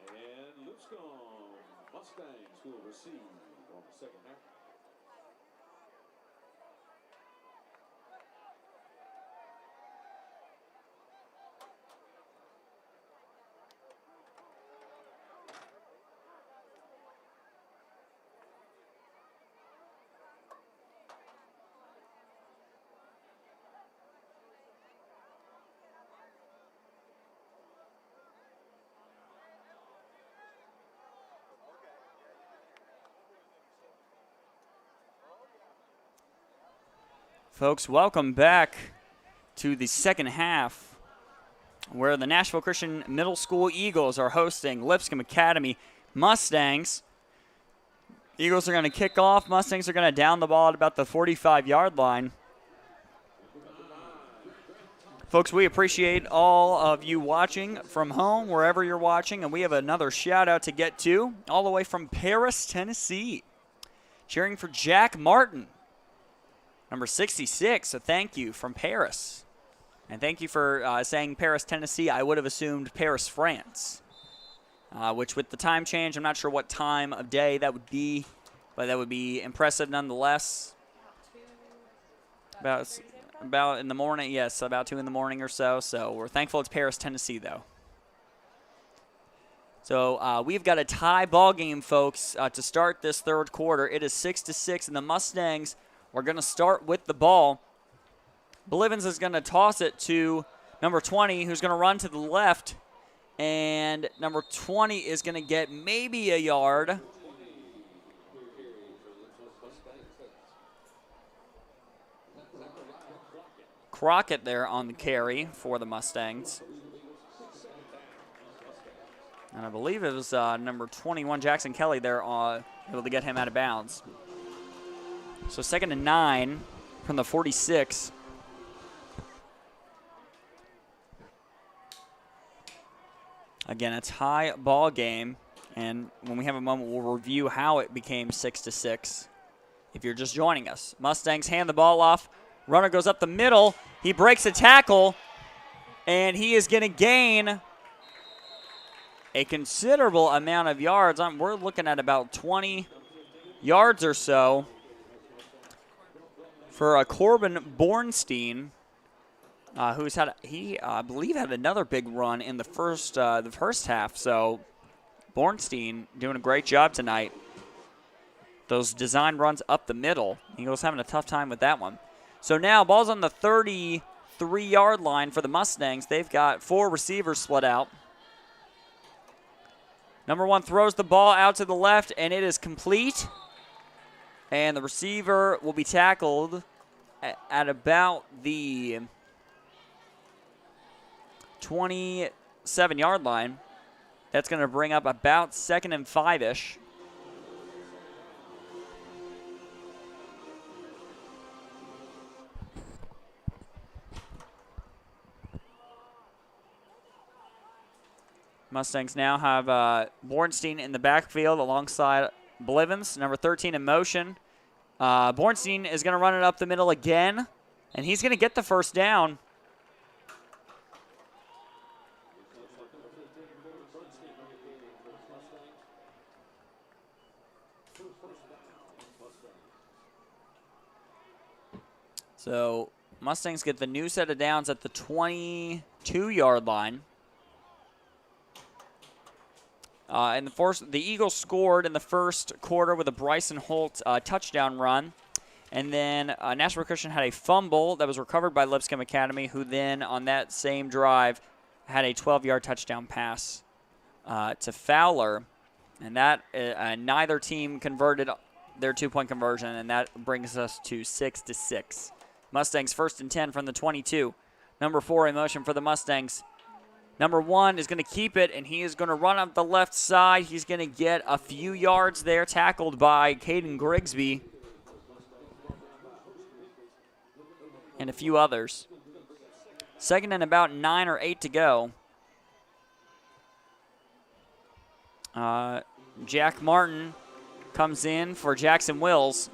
And Lipscomb Mustangs will receive on the second half. Folks, welcome back to the second half where the Nashville Christian Middle School Eagles are hosting Lipscomb Academy Mustangs. Eagles are going to kick off. Mustangs are going to down the ball at about the 45-yard line. Folks, we appreciate all of you watching from home, wherever you're watching, and we have another shout-out to get to, all the way from Paris, Tennessee, cheering for Jack Martin, number 66, so thank you from Paris. And thank you for saying Paris, Tennessee. I would have assumed Paris, France, which with the time change, I'm not sure what time of day that would be, but that would be impressive nonetheless. About in the morning, yes, about 2 in the morning or so. So we're thankful it's Paris, Tennessee, though. So we've got a tie ball game, folks, to start this third quarter. It is 6-6, and the Mustangs are going to start with the ball. Blivens is going to toss it to number 20, who's going to run to the left. And number 20 is going to get maybe a yard. Crockett there on the carry for the Mustangs. And I believe it was number 21, Jackson Kelly, there able to get him out of bounds. So 2nd and 9 from the 46. Again, a tie ball game. And when we have a moment, we'll review how it became 6-6. If you're just joining us. Mustangs hand the ball off. Runner goes up the middle. He breaks a tackle. And he is going to gain a considerable amount of yards. We're looking at about 20 yards or so for Corbin Bornstein, who's had I believe had another big run in the first half. So Bornstein doing a great job tonight. Those design runs up the middle. Eagles having a tough time with that one. So now ball's on the 33-yard line for the Mustangs. They've got 4 receivers split out. Number 1 throws the ball out to the left, and it is complete. And the receiver will be tackled at about the 27-yard line. That's going to bring up about 2nd and 5-ish. Mustangs now have Bornstein in the backfield alongside Blivens, number 13 in motion. Bornstein is going to run it up the middle again, and he's going to get the first down. So Mustangs get the new set of downs at the 22-yard line. The Eagles scored in the first quarter with a Bryson Holt touchdown run. And then Nashville Christian had a fumble that was recovered by Lipscomb Academy, who then on that same drive had a 12-yard touchdown pass to Fowler. And that neither team converted their 2-point conversion, and that brings us to 6-6. Mustangs 1st and 10 from the 22. Number 4 in motion for the Mustangs. Number 1 is going to keep it, and he is going to run up the left side. He's going to get a few yards there, tackled by Caden Grigsby and a few others. 2nd and about 9 or 8 to go. Jack Martin comes in for Jackson Wills.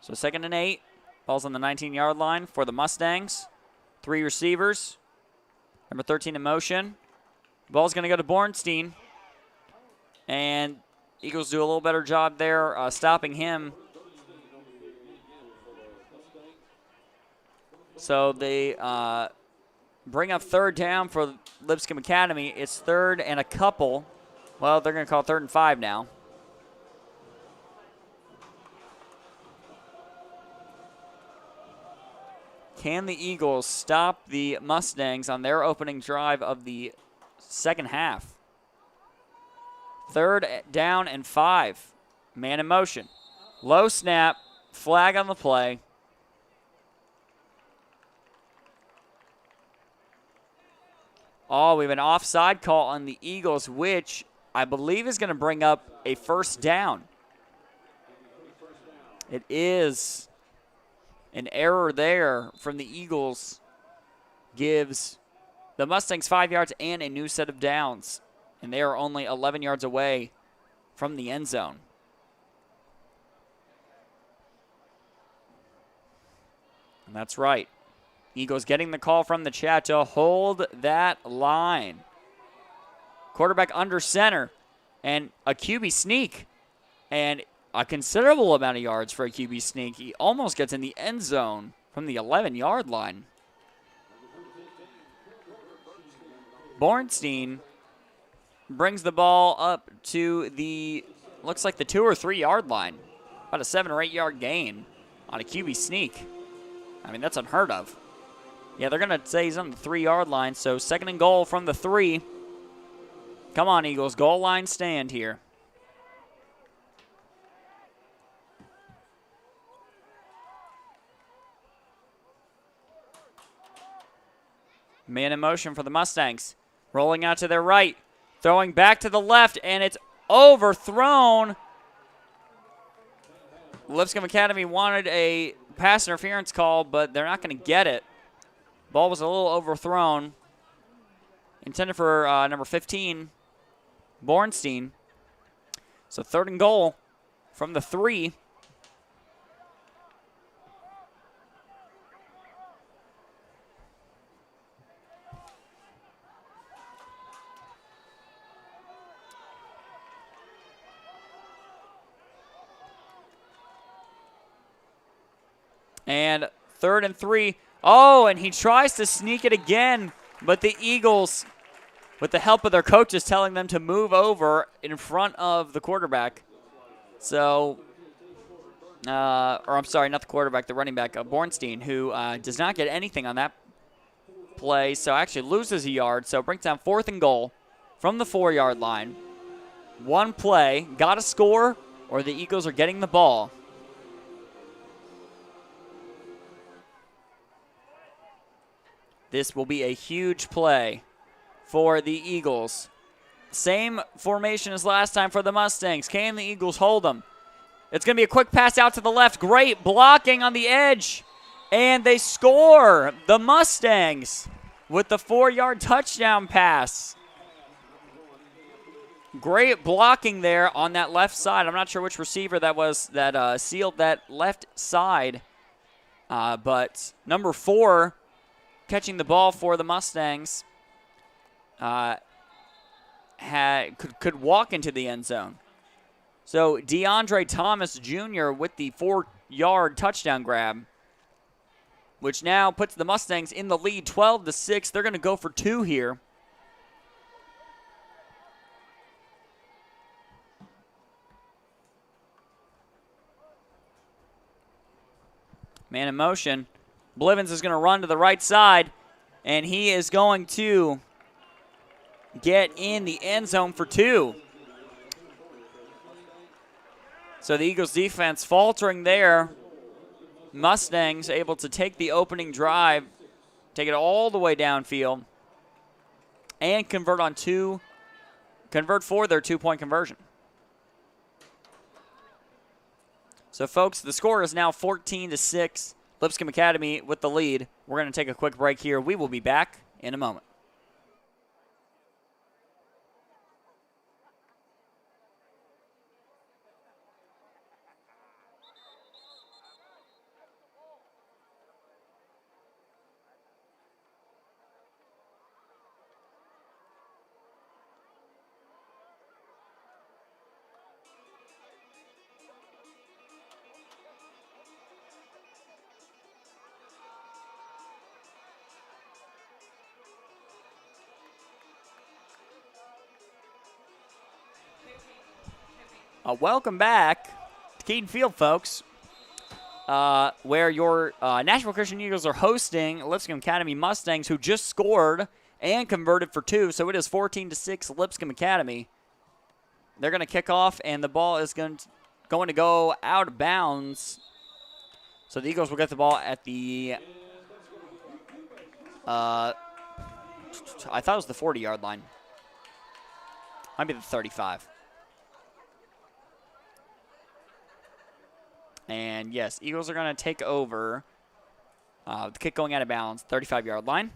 So 2nd and 8 Ball's on the 19-yard line for the Mustangs. 3 receivers. Number 13 in motion. Ball's going to go to Bornstein. And Eagles do a little better job there stopping him. So they bring up third down for Lipscomb Academy. It's third and a couple. Well, they're going to call it 3rd and 5 now. Can the Eagles stop the Mustangs on their opening drive of the second half? 3rd down and 5. Man in motion. Low snap. Flag on the play. Oh, we have an offside call on the Eagles, which I believe is going to bring up a first down. It is. An error there from the Eagles gives the Mustangs 5 yards and a new set of downs. And they are only 11 yards away from the end zone. And that's right. Eagles getting the call from the chat to hold that line. Quarterback under center and a QB sneak. And a considerable amount of yards for a QB sneak. He almost gets in the end zone from the 11-yard line. Bornstein brings the ball up to the, looks like the 2 or 3 yard line. About a 7 or 8 yard gain on a QB sneak. I mean, that's unheard of. Yeah, they're going to say he's on the 3 yard line. So 2nd and goal from the 3. Come on, Eagles. Goal line stand here. Man in motion for the Mustangs. Rolling out to their right. Throwing back to the left, and it's overthrown. Lipscomb Academy wanted a pass interference call, but they're not going to get it. Ball was a little overthrown. Intended for number 15, Bornstein. So 3rd and goal from the 3. And 3rd and 3. Oh, and he tries to sneak it again, but the Eagles, with the help of their coaches, telling them to move over in front of the quarterback. So, or I'm sorry, not the quarterback, the running back, Bornstein, who does not get anything on that play, so actually loses a yard. So it brings down 4th and goal from the 4 yard line. One play, got to score, or the Eagles are getting the ball. This will be a huge play for the Eagles. Same formation as last time for the Mustangs. Can the Eagles hold them? It's going to be a quick pass out to the left. Great blocking on the edge. And they score. The Mustangs with the 4 yard touchdown pass. Great blocking there on that left side. I'm not sure which receiver that was that sealed that left side. But number 4 catching the ball for the Mustangs could walk into the end zone. So DeAndre Thomas Jr. with the 4 yard touchdown grab, which now puts the Mustangs in the lead 12-6. They're going to go for 2 here. Man in motion. Blivens is going to run to the right side, and he is going to get in the end zone for 2. So the Eagles defense faltering there. Mustangs able to take the opening drive, take it all the way downfield, and convert for their 2-point conversion. So folks, the score is now 14-6. Lipscomb Academy with the lead. We're going to take a quick break here. We will be back in a moment. Welcome back to Keaton Field, folks, where your Nashville Christian Eagles are hosting Lipscomb Academy Mustangs, who just scored and converted for 2. So it is 14-6 Lipscomb Academy. They're going to kick off, and the ball is going to go out of bounds. So the Eagles will get the ball at the I thought it was the 40-yard line. Might be the 35. And, yes, Eagles are going to take over. The kick going out of bounds, 35-yard line.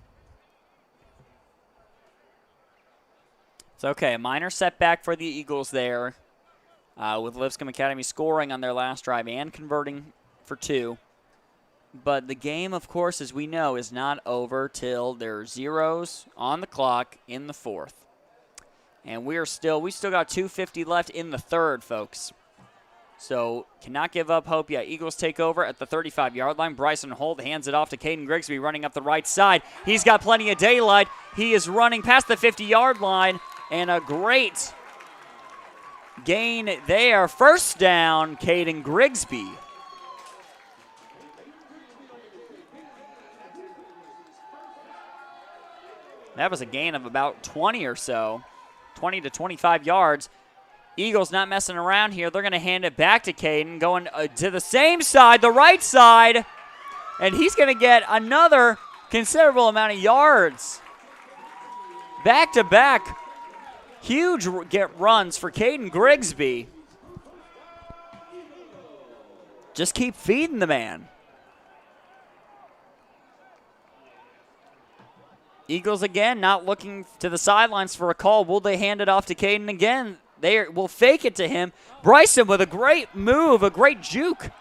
It's okay, a minor setback for the Eagles there, with Lipscomb Academy scoring on their last drive and converting for 2. But the game, of course, as we know, is not over till there are zeros on the clock in the 4th. And we still got 2:50 left in the 3rd, folks. So cannot give up hope yet. Eagles take over at the 35-yard line. Bryson Holt hands it off to Caden Grigsby running up the right side. He's got plenty of daylight. He is running past the 50-yard line, and a great gain there. First down, Caden Grigsby. That was a gain of about 20 or so, 20 to 25 yards. Eagles not messing around here. They're going to hand it back to Caden, going to the same side, the right side, and he's going to get another considerable amount of yards. Back-to-back, huge runs for Caden Grigsby. Just keep feeding the man. Eagles again not looking to the sidelines for a call. Will they hand it off to Caden again? They will fake it to him. Bryson with a great move, a great juke.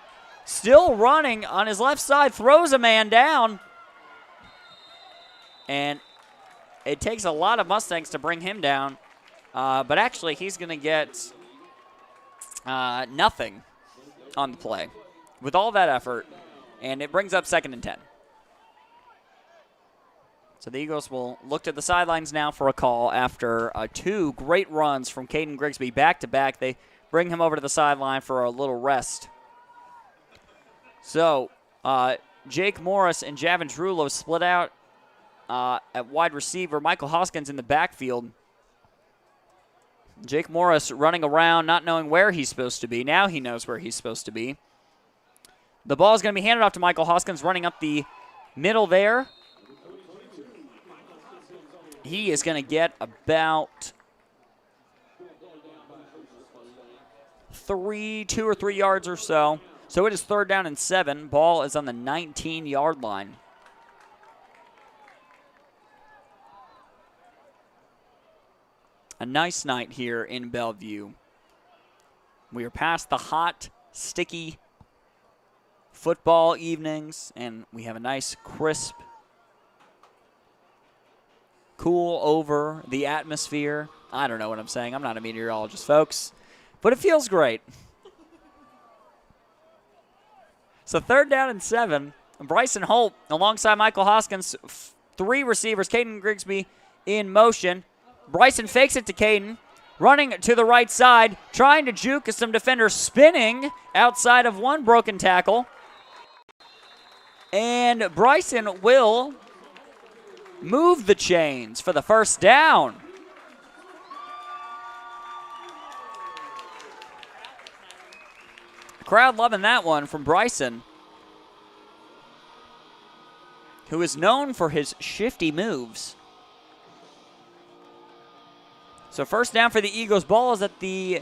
Still running on his left side, throws a man down. And it takes a lot of Mustangs to bring him down. But actually, he's going to get nothing on the play with all that effort. And it brings up 2nd and 10. So the Eagles will look to the sidelines now for a call after 2 great runs from Caden Grigsby back-to-back. They bring him over to the sideline for a little rest. So Jake Morris and Javin Drulo split out at wide receiver. Michael Hoskins in the backfield. Jake Morris running around, not knowing where he's supposed to be. Now he knows where he's supposed to be. The ball is going to be handed off to Michael Hoskins running up the middle there. He is going to get about 2 or 3 yards or so. So it is 3rd down and 7. Ball is on the 19-yard line. A nice night here in Bellevue. We are past the hot, sticky football evenings, and we have a nice, crisp, cool over the atmosphere. I don't know what I'm saying. I'm not a meteorologist, folks. But it feels great. So 3rd down and 7. Bryson Holt alongside Michael Hoskins. 3 receivers. Caden Grigsby in motion. Bryson fakes it to Caden. Running to the right side. Trying to juke some defenders. Spinning outside of one broken tackle. And Bryson will move the chains for the first down. The crowd loving that one from Bryson, who is known for his shifty moves. So first down for the Eagles. Ball is at the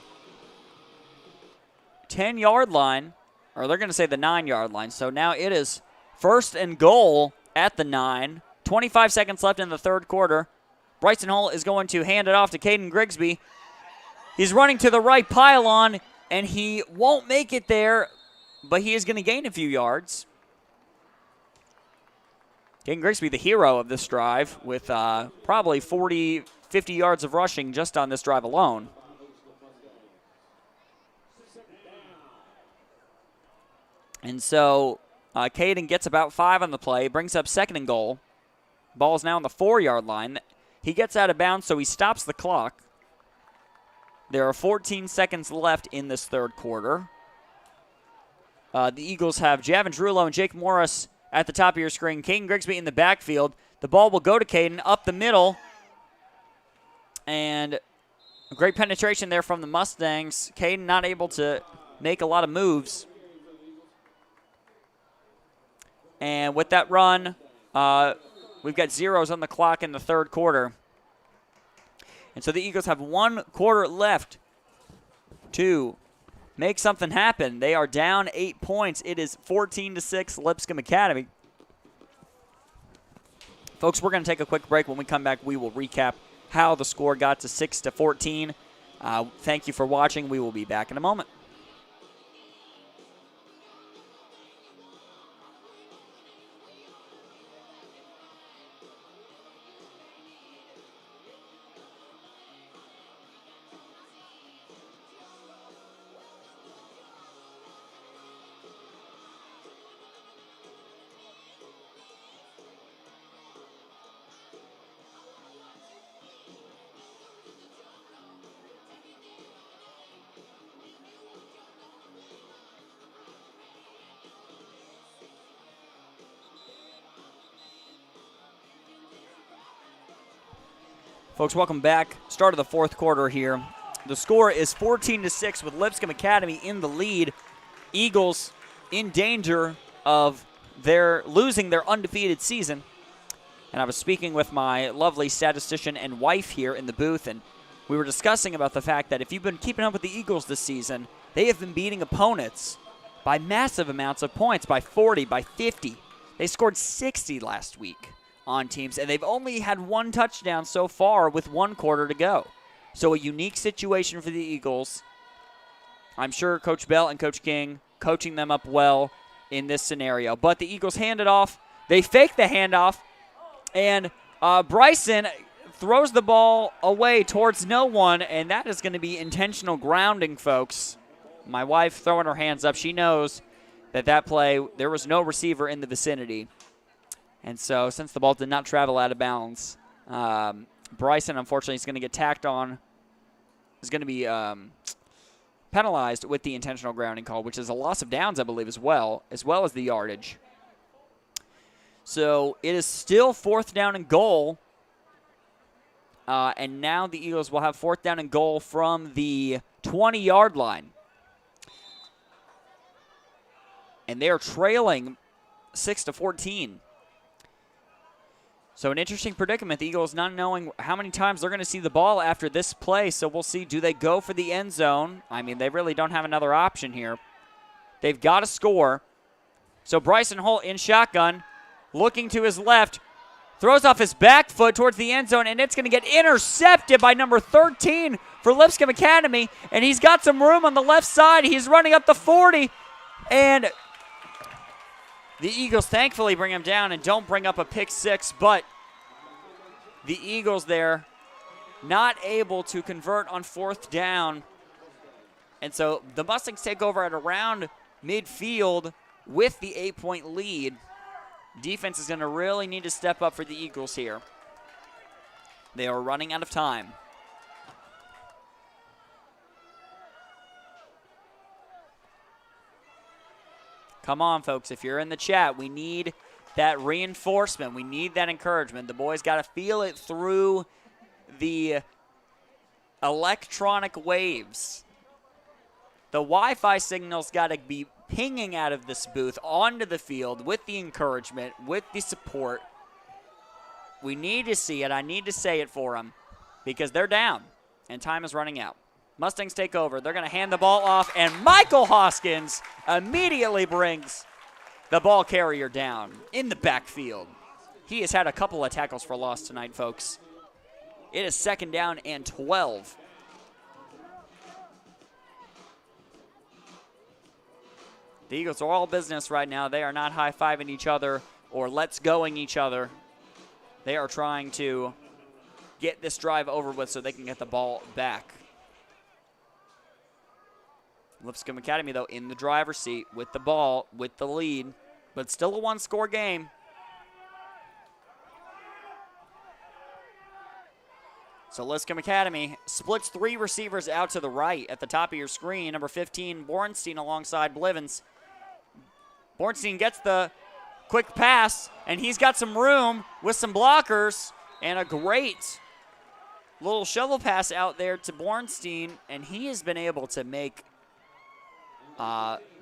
10-yard line, or they're going to say the 9-yard line. So now it is 1st and goal at the 9. 25 seconds left in the 3rd quarter. Bryson Holt is going to hand it off to Caden Grigsby. He's running to the right pylon, and he won't make it there, but he is going to gain a few yards. Caden Grigsby, the hero of this drive, with probably 40, 50 yards of rushing just on this drive alone. And so Caden gets about 5 on the play, brings up 2nd and goal. Ball is now on the 4-yard line. He gets out of bounds, so he stops the clock. There are 14 seconds left in this third quarter. The Eagles have Javin Drullo and Jake Morris at the top of your screen. Caden Grigsby in the backfield. The ball will go to Caden up the middle. And a great penetration there from the Mustangs. Caden not able to make a lot of moves. And with that run, we've got zeros on the clock in the third quarter. And so the Eagles have 1 quarter left to make something happen. They are down 8 points. It is 14-6 Lipscomb Academy. Folks, we're going to take a quick break. When we come back, we will recap how the score got to 6-14. Thank you for watching. We will be back in a moment. Folks, welcome back. Start of the fourth quarter here. The score is 14-6 with Lipscomb Academy in the lead. Eagles in danger of losing their undefeated season. And I was speaking with my lovely statistician and wife here in the booth, and we were discussing about the fact that if you've been keeping up with the Eagles this season, they have been beating opponents by massive amounts of points, by 40, by 50. They scored 60 last week on teams, and they've only had 1 touchdown so far with 1 quarter to go. So a unique situation for the Eagles. I'm sure Coach Bell and Coach King coaching them up well in this scenario. But the Eagles hand it off. They fake the handoff, and Bryson throws the ball away towards no one, and that is going to be intentional grounding, folks. My wife throwing her hands up. She knows that play, there was no receiver in the vicinity. And so, since the ball did not travel out of bounds, Bryson, unfortunately, is going to get tacked on. Is going to be penalized with the intentional grounding call, which is a loss of downs, I believe, as well as the yardage. So, it is still 4th down and goal. And now the Eagles will have 4th down and goal from the 20-yard line. And they are trailing 6-14. So an interesting predicament. The Eagles not knowing how many times they're going to see the ball after this play. So we'll see. Do they go for the end zone? I mean, they really don't have another option here. They've got to score. So Bryson Holt in shotgun, looking to his left, throws off his back foot towards the end zone, and it's going to get intercepted by number 13 for Lipscomb Academy. And he's got some room on the left side. He's running up the 40, and the Eagles thankfully bring him down and don't bring up a pick six, but the Eagles there not able to convert on 4th down. And so the Mustangs take over at around midfield with the 8-point lead. Defense is going to really need to step up for the Eagles here. They are running out of time. Come on, folks. If you're in the chat, we need that reinforcement. We need that encouragement. The boys got to feel it through the electronic waves. The Wi-Fi signal's got to be pinging out of this booth onto the field with the encouragement, with the support. We need to see it. I need to say it for them because they're down and time is running out. Mustangs take over. They're going to hand the ball off, and Michael Hoskins immediately brings the ball carrier down in the backfield. He has had a couple of tackles for loss tonight, folks. It is 2nd down and 12. The Eagles are all business right now. They are not high-fiving each other or let's going each other. They are trying to get this drive over with so they can get the ball back. Lipscomb Academy, though, in the driver's seat with the ball, with the lead, but still a 1-score game. So Lipscomb Academy splits 3 receivers out to the right at the top of your screen. Number 15, Bornstein alongside Blivens. Bornstein gets the quick pass, and he's got some room with some blockers and a great little shovel pass out there to Bornstein, and he has been able to make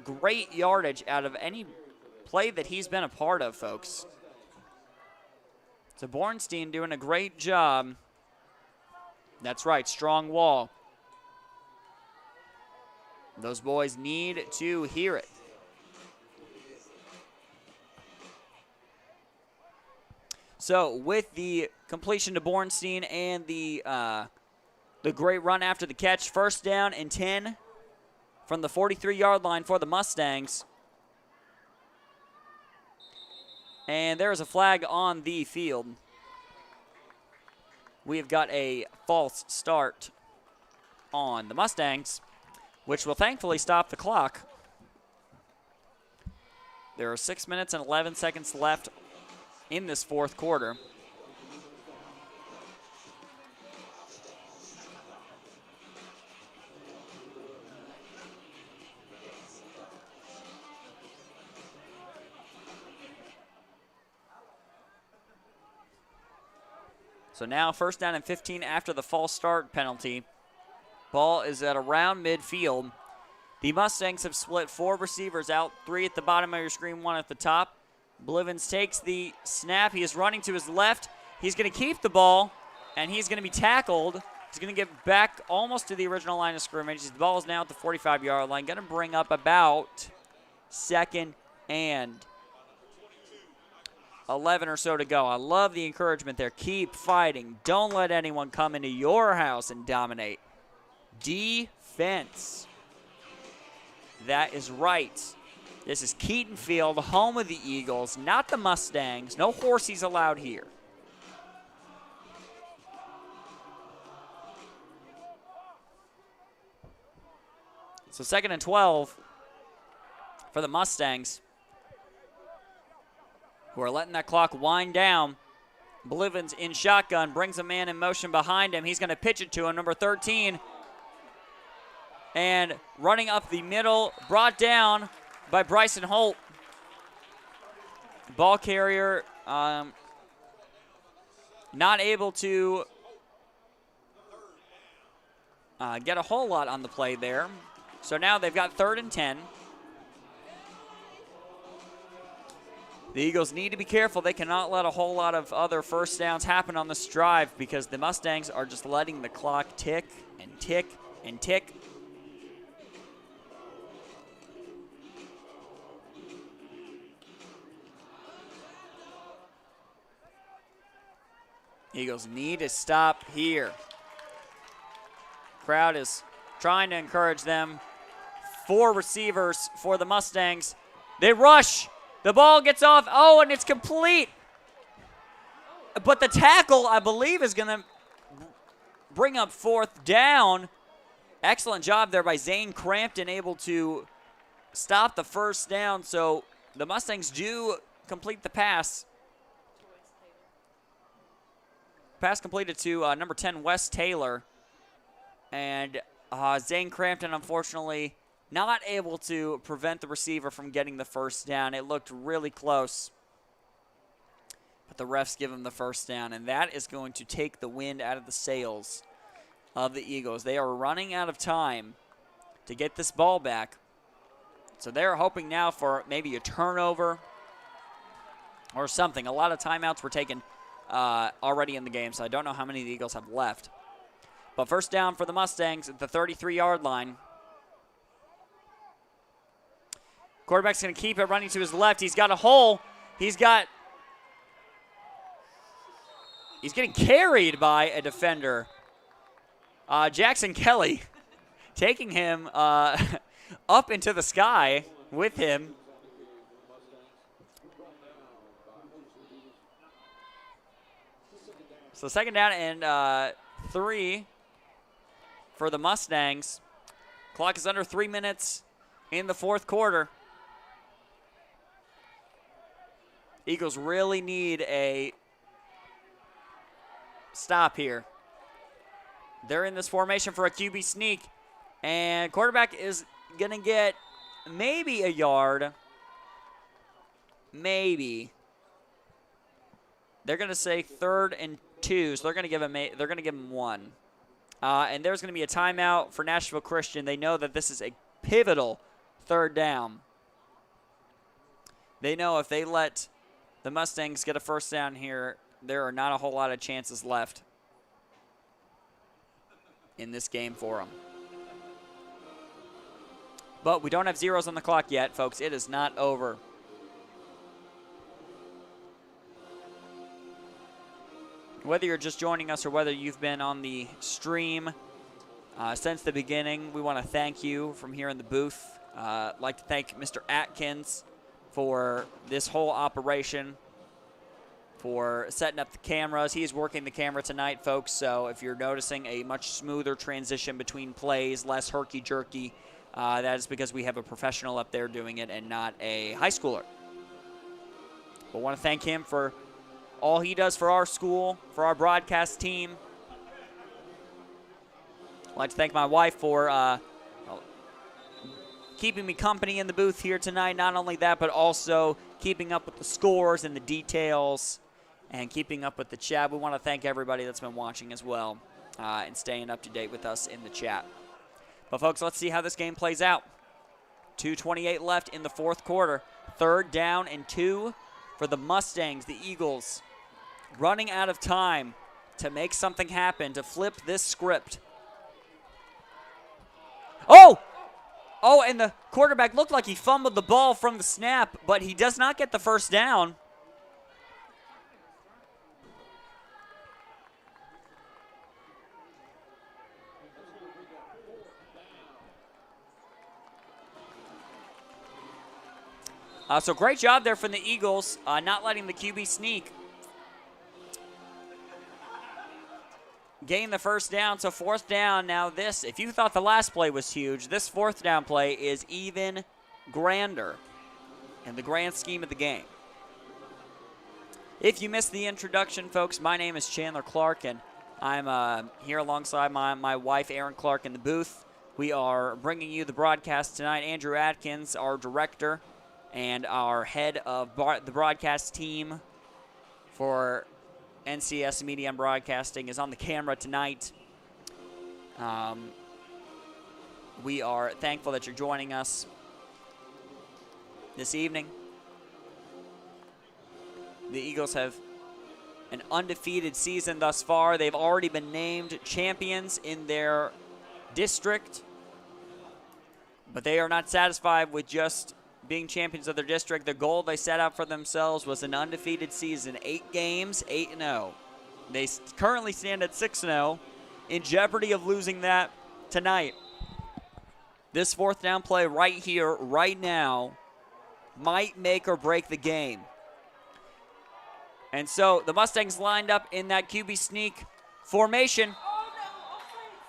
great yardage out of any play that he's been a part of, folks. So Bornstein doing a great job. That's right, strong wall. Those boys need to hear it. So with the completion to Bornstein and the great run after the catch, first down and 10 from the 43-yard line for the Mustangs. And there is a flag on the field. We have got a false start on the Mustangs, which will thankfully stop the clock. There are 6 minutes and 11 seconds left in this fourth quarter. So now first down and 15 after the false start penalty. Ball is at around midfield. The Mustangs have split 4 receivers out, 3 at the bottom of your screen, 1 at the top. Blivens takes the snap. He is running to his left. He's going to keep the ball, and he's going to be tackled. He's going to get back almost to the original line of scrimmage. The ball is now at the 45-yard line. Going to bring up about 2nd and 11 or so to go. I love the encouragement there. Keep fighting. Don't let anyone come into your house and dominate. Defense. That is right. This is Keaton Field, home of the Eagles, not the Mustangs. No horsies allowed here. So 2nd and 12 for the Mustangs, who are letting that clock wind down. Blivens in shotgun, brings a man in motion behind him. He's going to pitch it to him, number 13. And running up the middle, brought down by Bryson Holt. Ball carrier not able to get a whole lot on the play there. So now they've got 3rd and 10. The Eagles need to be careful. They cannot let a whole lot of other first downs happen on this drive because the Mustangs are just letting the clock tick and tick and tick. Eagles need to stop here. Crowd is trying to encourage them. 4 receivers for the Mustangs. They rush. The ball gets off. Oh, and it's complete. But the tackle, I believe, is going to bring up 4th down. Excellent job there by Zane Crampton, able to stop the first down. So the Mustangs do complete the pass. Pass completed to number 10, Wes Taylor. And Zane Crampton, unfortunately, not able to prevent the receiver from getting the first down. It looked really close. But the refs give him the first down, and that is going to take the wind out of the sails of the Eagles. They are running out of time to get this ball back. So they're hoping now for maybe a turnover or something. A lot of timeouts were taken already in the game, so I don't know how many the Eagles have left. But first down for the Mustangs at the 33-yard line. Quarterback's going to keep it running to his left. He's got a hole. He's getting carried by a defender. Jackson Kelly taking him up into the sky with him. So 2nd down and 3 for the Mustangs. Clock is under 3 minutes in the fourth quarter. Eagles really need a stop here. They're in this formation for a QB sneak. And quarterback is going to get maybe a yard. Maybe. They're going to say 3rd and 2, so they're going to give him 1. And there's going to be a timeout for Nashville Christian. They know that this is a pivotal 3rd down. They know if they let the Mustangs get a first down here, there are not a whole lot of chances left in this game for them. But we don't have zeros on the clock yet, folks. It is not over. Whether you're just joining us or whether you've been on the stream since the beginning, we want to thank you from here in the booth. I'd like to thank Mr. Atkins for this whole operation, for setting up the cameras. He is working the camera tonight, folks, so if you're noticing a much smoother transition between plays, less herky-jerky, that is because we have a professional up there doing it and not a high schooler. But I want to thank him for all he does for our school, for our broadcast team. I'd like to thank my wife for keeping me company in the booth here tonight. Not only that, but also keeping up with the scores and the details and keeping up with the chat. We want to thank everybody that's been watching as well and staying up to date with us in the chat. But, folks, let's see how this game plays out. 2:28 left in the 4th quarter. 3rd down and 2 for the Mustangs, the Eagles, running out of time to make something happen, to flip this script. Oh, and the quarterback looked like he fumbled the ball from the snap, but he does not get the first down. So great job there from the Eagles, not letting the QB sneak. Gain the first down, so 4th down. Now this, if you thought the last play was huge, this 4th down play is even grander in the grand scheme of the game. If you missed the introduction, folks, my name is Chandler Clark, and I'm here alongside my wife, Erin Clark, in the booth. We are bringing you the broadcast tonight. Andrew Atkins, our director, and our head of the broadcast team for NCS Media and Broadcasting is on the camera tonight. We are thankful that you're joining us this evening. The Eagles have an undefeated season thus far. They've already been named champions in their district, but they are not satisfied with just being champions of their district. The goal they set out for themselves was an undefeated season, 8 games, 8-0. They currently stand at 6-0, in jeopardy of losing that tonight. This 4th down play right here, right now, might make or break the game. And so the Mustangs lined up in that QB sneak formation.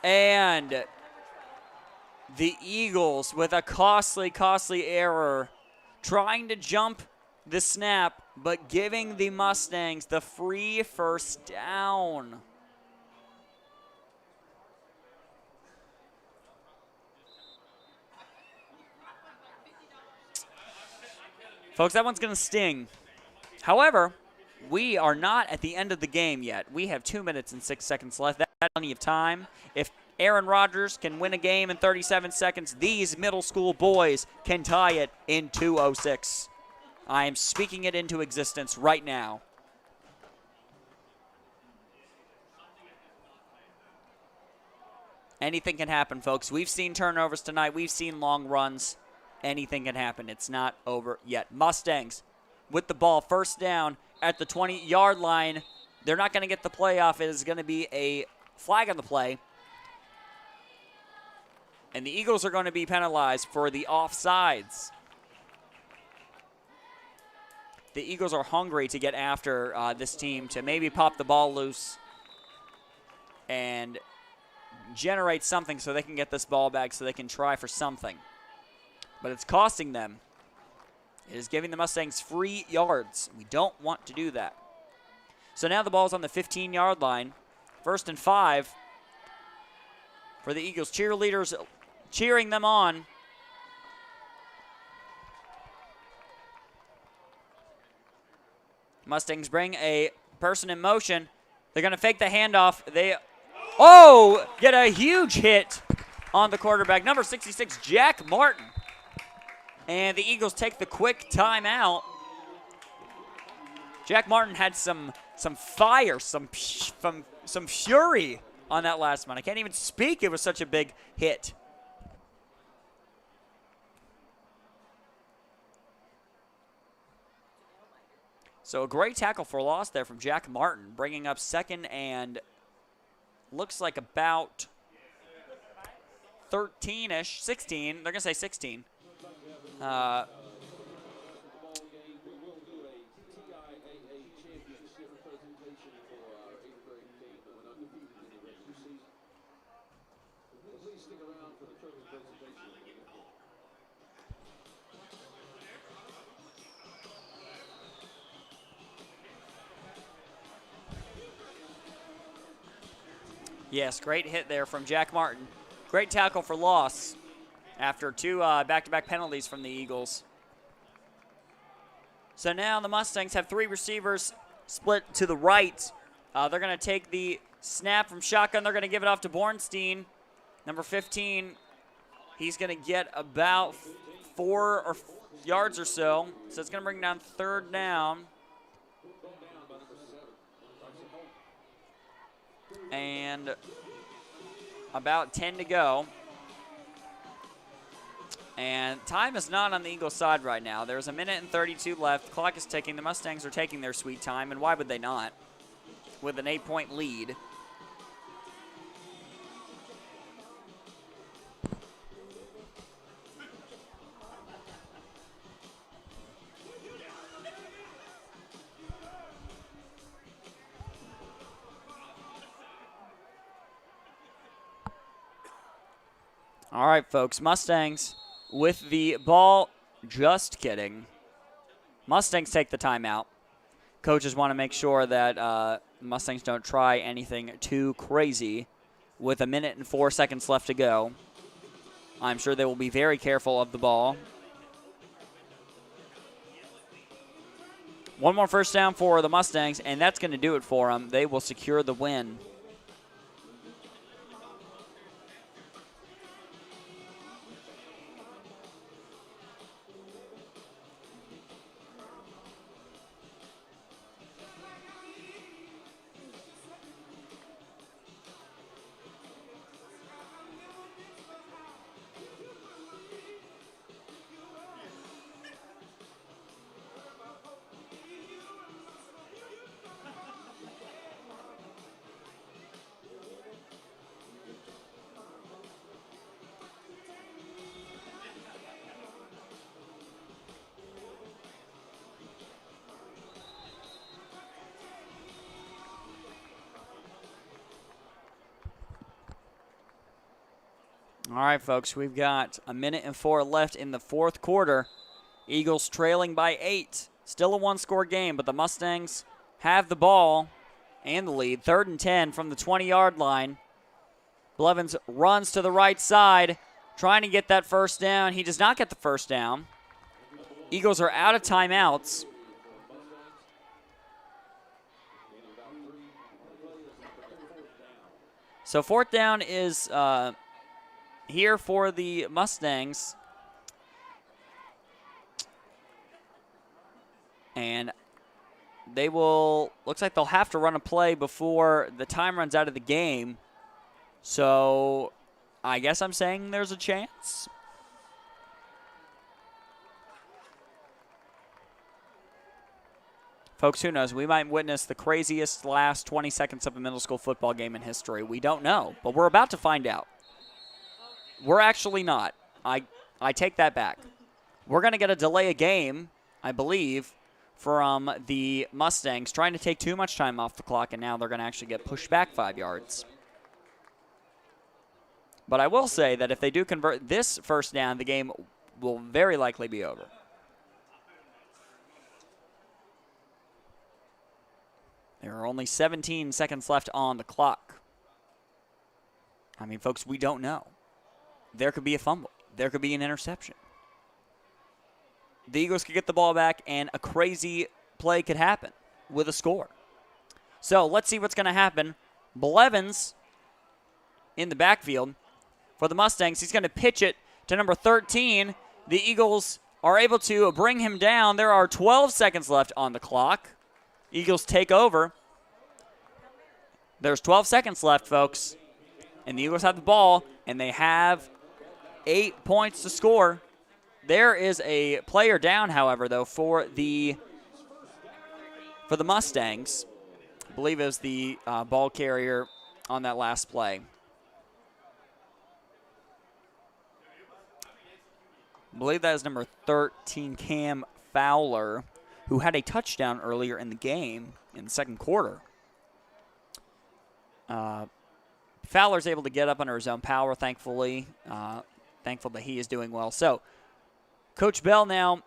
And the Eagles, with a costly error, trying to jump the snap, but giving the Mustangs the free first down. Folks, that one's going to sting. However, we are not at the end of the game yet. We have 2 minutes and 6 seconds left. That's plenty of time. If Aaron Rodgers can win a game in 37 seconds, these middle school boys can tie it in 2:06. I am speaking it into existence right now. Anything can happen, folks. We've seen turnovers tonight. We've seen long runs. Anything can happen. It's not over yet. Mustangs with the ball, first down at the 20-yard line. They're not going to get the play off. It is going to be a flag on the play. And the Eagles are going to be penalized for the offsides. The Eagles are hungry to get after this team to maybe pop the ball loose and generate something so they can get this ball back so they can try for something. But it's costing them. It is giving the Mustangs free yards. We don't want to do that. So now the ball's on the 15-yard line. 1st and 5. for the Eagles cheerleaders cheering them on. Mustangs bring a person in motion. They're going to fake the handoff. They get a huge hit on the quarterback, number 66, Jack Martin. And the Eagles take the quick timeout. Jack Martin had some fire, some fury on that last one. I can't even speak. It was such a big hit. So a great tackle for loss there from Jack Martin, bringing up second and looks like about 13-ish, 16. They're going to say 16. Yes, great hit there from Jack Martin. Great tackle for loss after two back-to-back penalties from the Eagles. So now the Mustangs have three receivers split to the right. They're going to take the snap from shotgun. They're going to give it off to Bornstein, number 15. He's going to get about 4 yards or so. So it's going to bring down third down. And about 10 to go. And time is not on the Eagles' side right now. There's 1:32 left. The clock is ticking. The Mustangs are taking their sweet time, and why would they not? With an 8-point lead. All right, folks, Mustangs with the ball. Just kidding. Mustangs take the timeout. Coaches want to make sure that Mustangs don't try anything too crazy with 1:04 left to go. I'm sure they will be very careful of the ball. One more first down for the Mustangs, and that's going to do it for them. They will secure the win. All right, folks, we've got 1:04 left in the fourth quarter. Eagles trailing by 8. Still a one-score game, but the Mustangs have the ball and the lead. 3rd and 10 from the 20-yard line. Blevins runs to the right side, trying to get that first down. He does not get the first down. Eagles are out of timeouts. So 4th down is here for the Mustangs. And they will, looks like they'll have to run a play before the time runs out of the game. So I guess I'm saying there's a chance. Folks, who knows? We might witness the craziest last 20 seconds of a middle school football game in history. We don't know, but we're about to find out. We're actually not. I take that back. We're going to get a delay of game, I believe, from the Mustangs, trying to take too much time off the clock, and now they're going to actually get pushed back 5 yards. But I will say that if they do convert this first down, the game will very likely be over. There are only 17 seconds left on the clock. I mean, folks, we don't know. There could be a fumble. There could be an interception. The Eagles could get the ball back, and a crazy play could happen with a score. So let's see what's going to happen. Blevins in the backfield for the Mustangs. He's going to pitch it to number 13. The Eagles are able to bring him down. There are 12 seconds left on the clock. Eagles take over. There's 12 seconds left, folks. And the Eagles have the ball, and they have 8 points to score. There is a player down, however, though, for the Mustangs. I believe it was the ball carrier on that last play. I believe that is number 13, Cam Fowler, who had a touchdown earlier in the game in the second quarter. Fowler's able to get up under his own power, thankfully. Thankful that he is doing well. So, Coach Bell now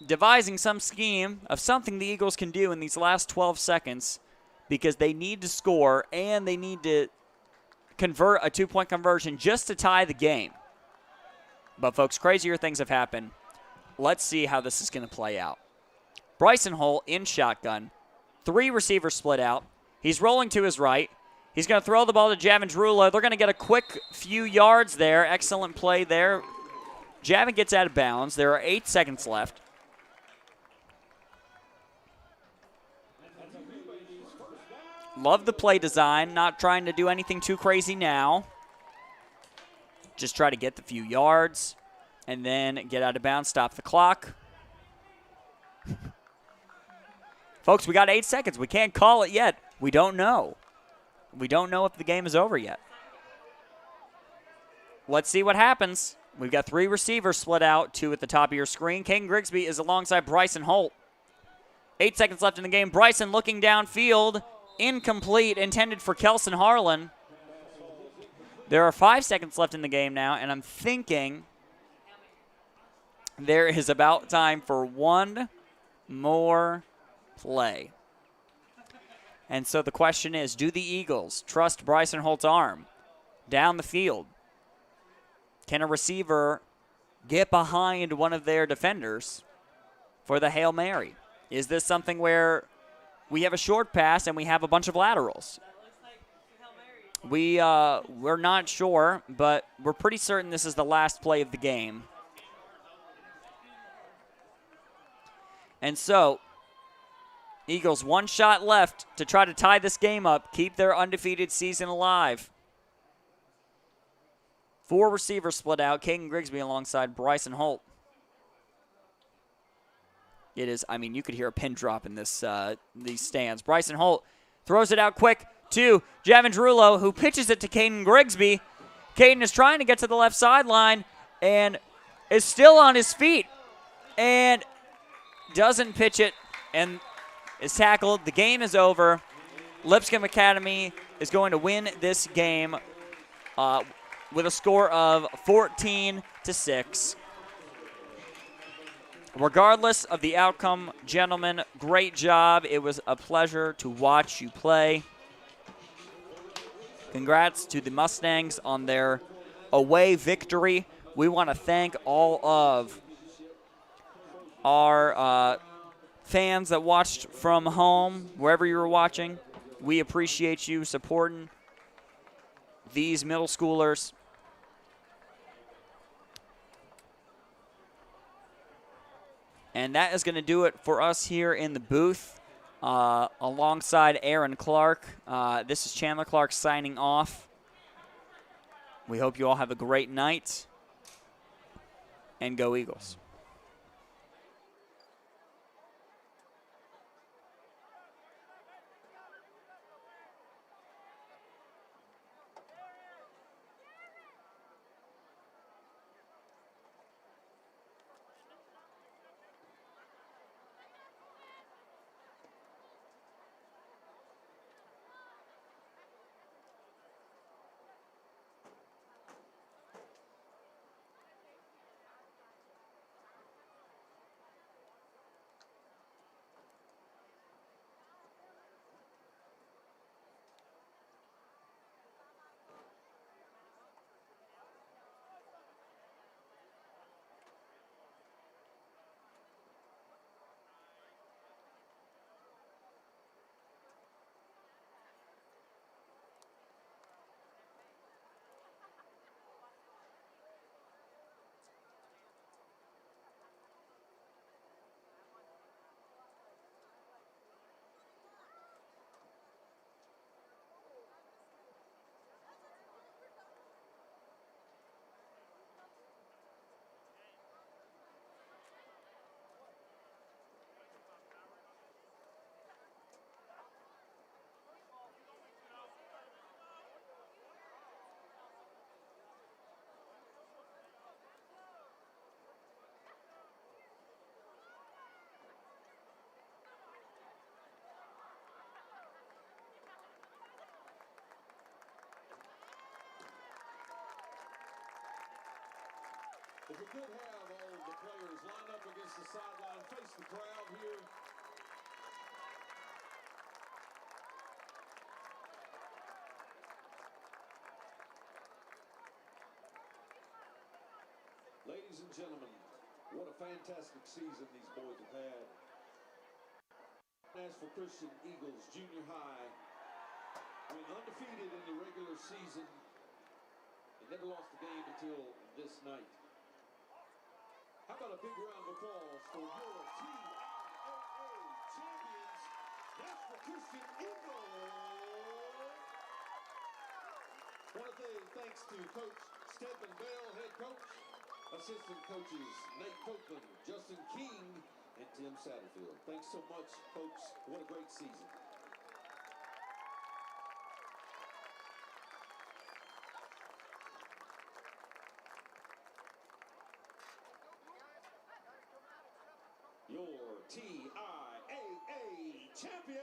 devising some scheme of something the Eagles can do in these last 12 seconds because they need to score and they need to convert a 2-point conversion just to tie the game. But, folks, crazier things have happened. Let's see how this is going to play out. Bryson Holt in shotgun. 3 receivers split out. He's rolling to his right. He's going to throw the ball to Javin Drula. They're going to get a quick few yards there. Excellent play there. Javin gets out of bounds. There are 8 seconds left. Love the play design. Not trying to do anything too crazy now. Just try to get the few yards and then get out of bounds, stop the clock. Folks, we got 8 seconds. We can't call it yet. We don't know. We don't know if the game is over yet. Let's see what happens. We've got 3 receivers split out, 2 at the top of your screen. Caden Grigsby is alongside Bryson Holt. 8 seconds left in the game. Bryson looking downfield. Incomplete, intended for Kelson Harlan. There are 5 seconds left in the game now, and I'm thinking there is about time for one more play. And so the question is, do the Eagles trust Bryson Holt's arm down the field? Can a receiver get behind one of their defenders for the Hail Mary? Is this something where we have a short pass and we have a bunch of laterals? We're not sure, but we're pretty certain this is the last play of the game. And so, Eagles, 1 shot left to try to tie this game up, keep their undefeated season alive. 4 receivers split out. Caden Grigsby alongside Bryson Holt. It is, I mean, you could hear a pin drop in this these stands. Bryson Holt throws it out quick to Javin Drullo, who pitches it to Caden Grigsby. Caden is trying to get to the left sideline and is still on his feet and doesn't pitch it and is tackled. The game is over. Lipscomb Academy is going to win this game with a score of 14-6. Regardless of the outcome, gentlemen, great job. It was a pleasure to watch you play. Congrats to the Mustangs on their away victory. We want to thank all of our fans that watched from home, wherever you were watching. We appreciate you supporting these middle schoolers. And that is going to do it for us here in the booth alongside Aaron Clark. This is Chandler Clark signing off. We hope you all have a great night. And go Eagles. we could have all the players line up against the sideline, face the crowd here. Ladies and gentlemen, what a fantastic season these boys have had. Nashville Christian Eagles Junior High went undefeated in the regular season. They never lost a game until this night. How about a big round of applause for your TIAA champions, Nashville Christian Eagles. I want to say thanks to Coach Stedman Bell, head coach, assistant coaches Nate Copeland, Justin King, and Tim Satterfield. Thanks so much, folks. What a great season. Your TIAA champion.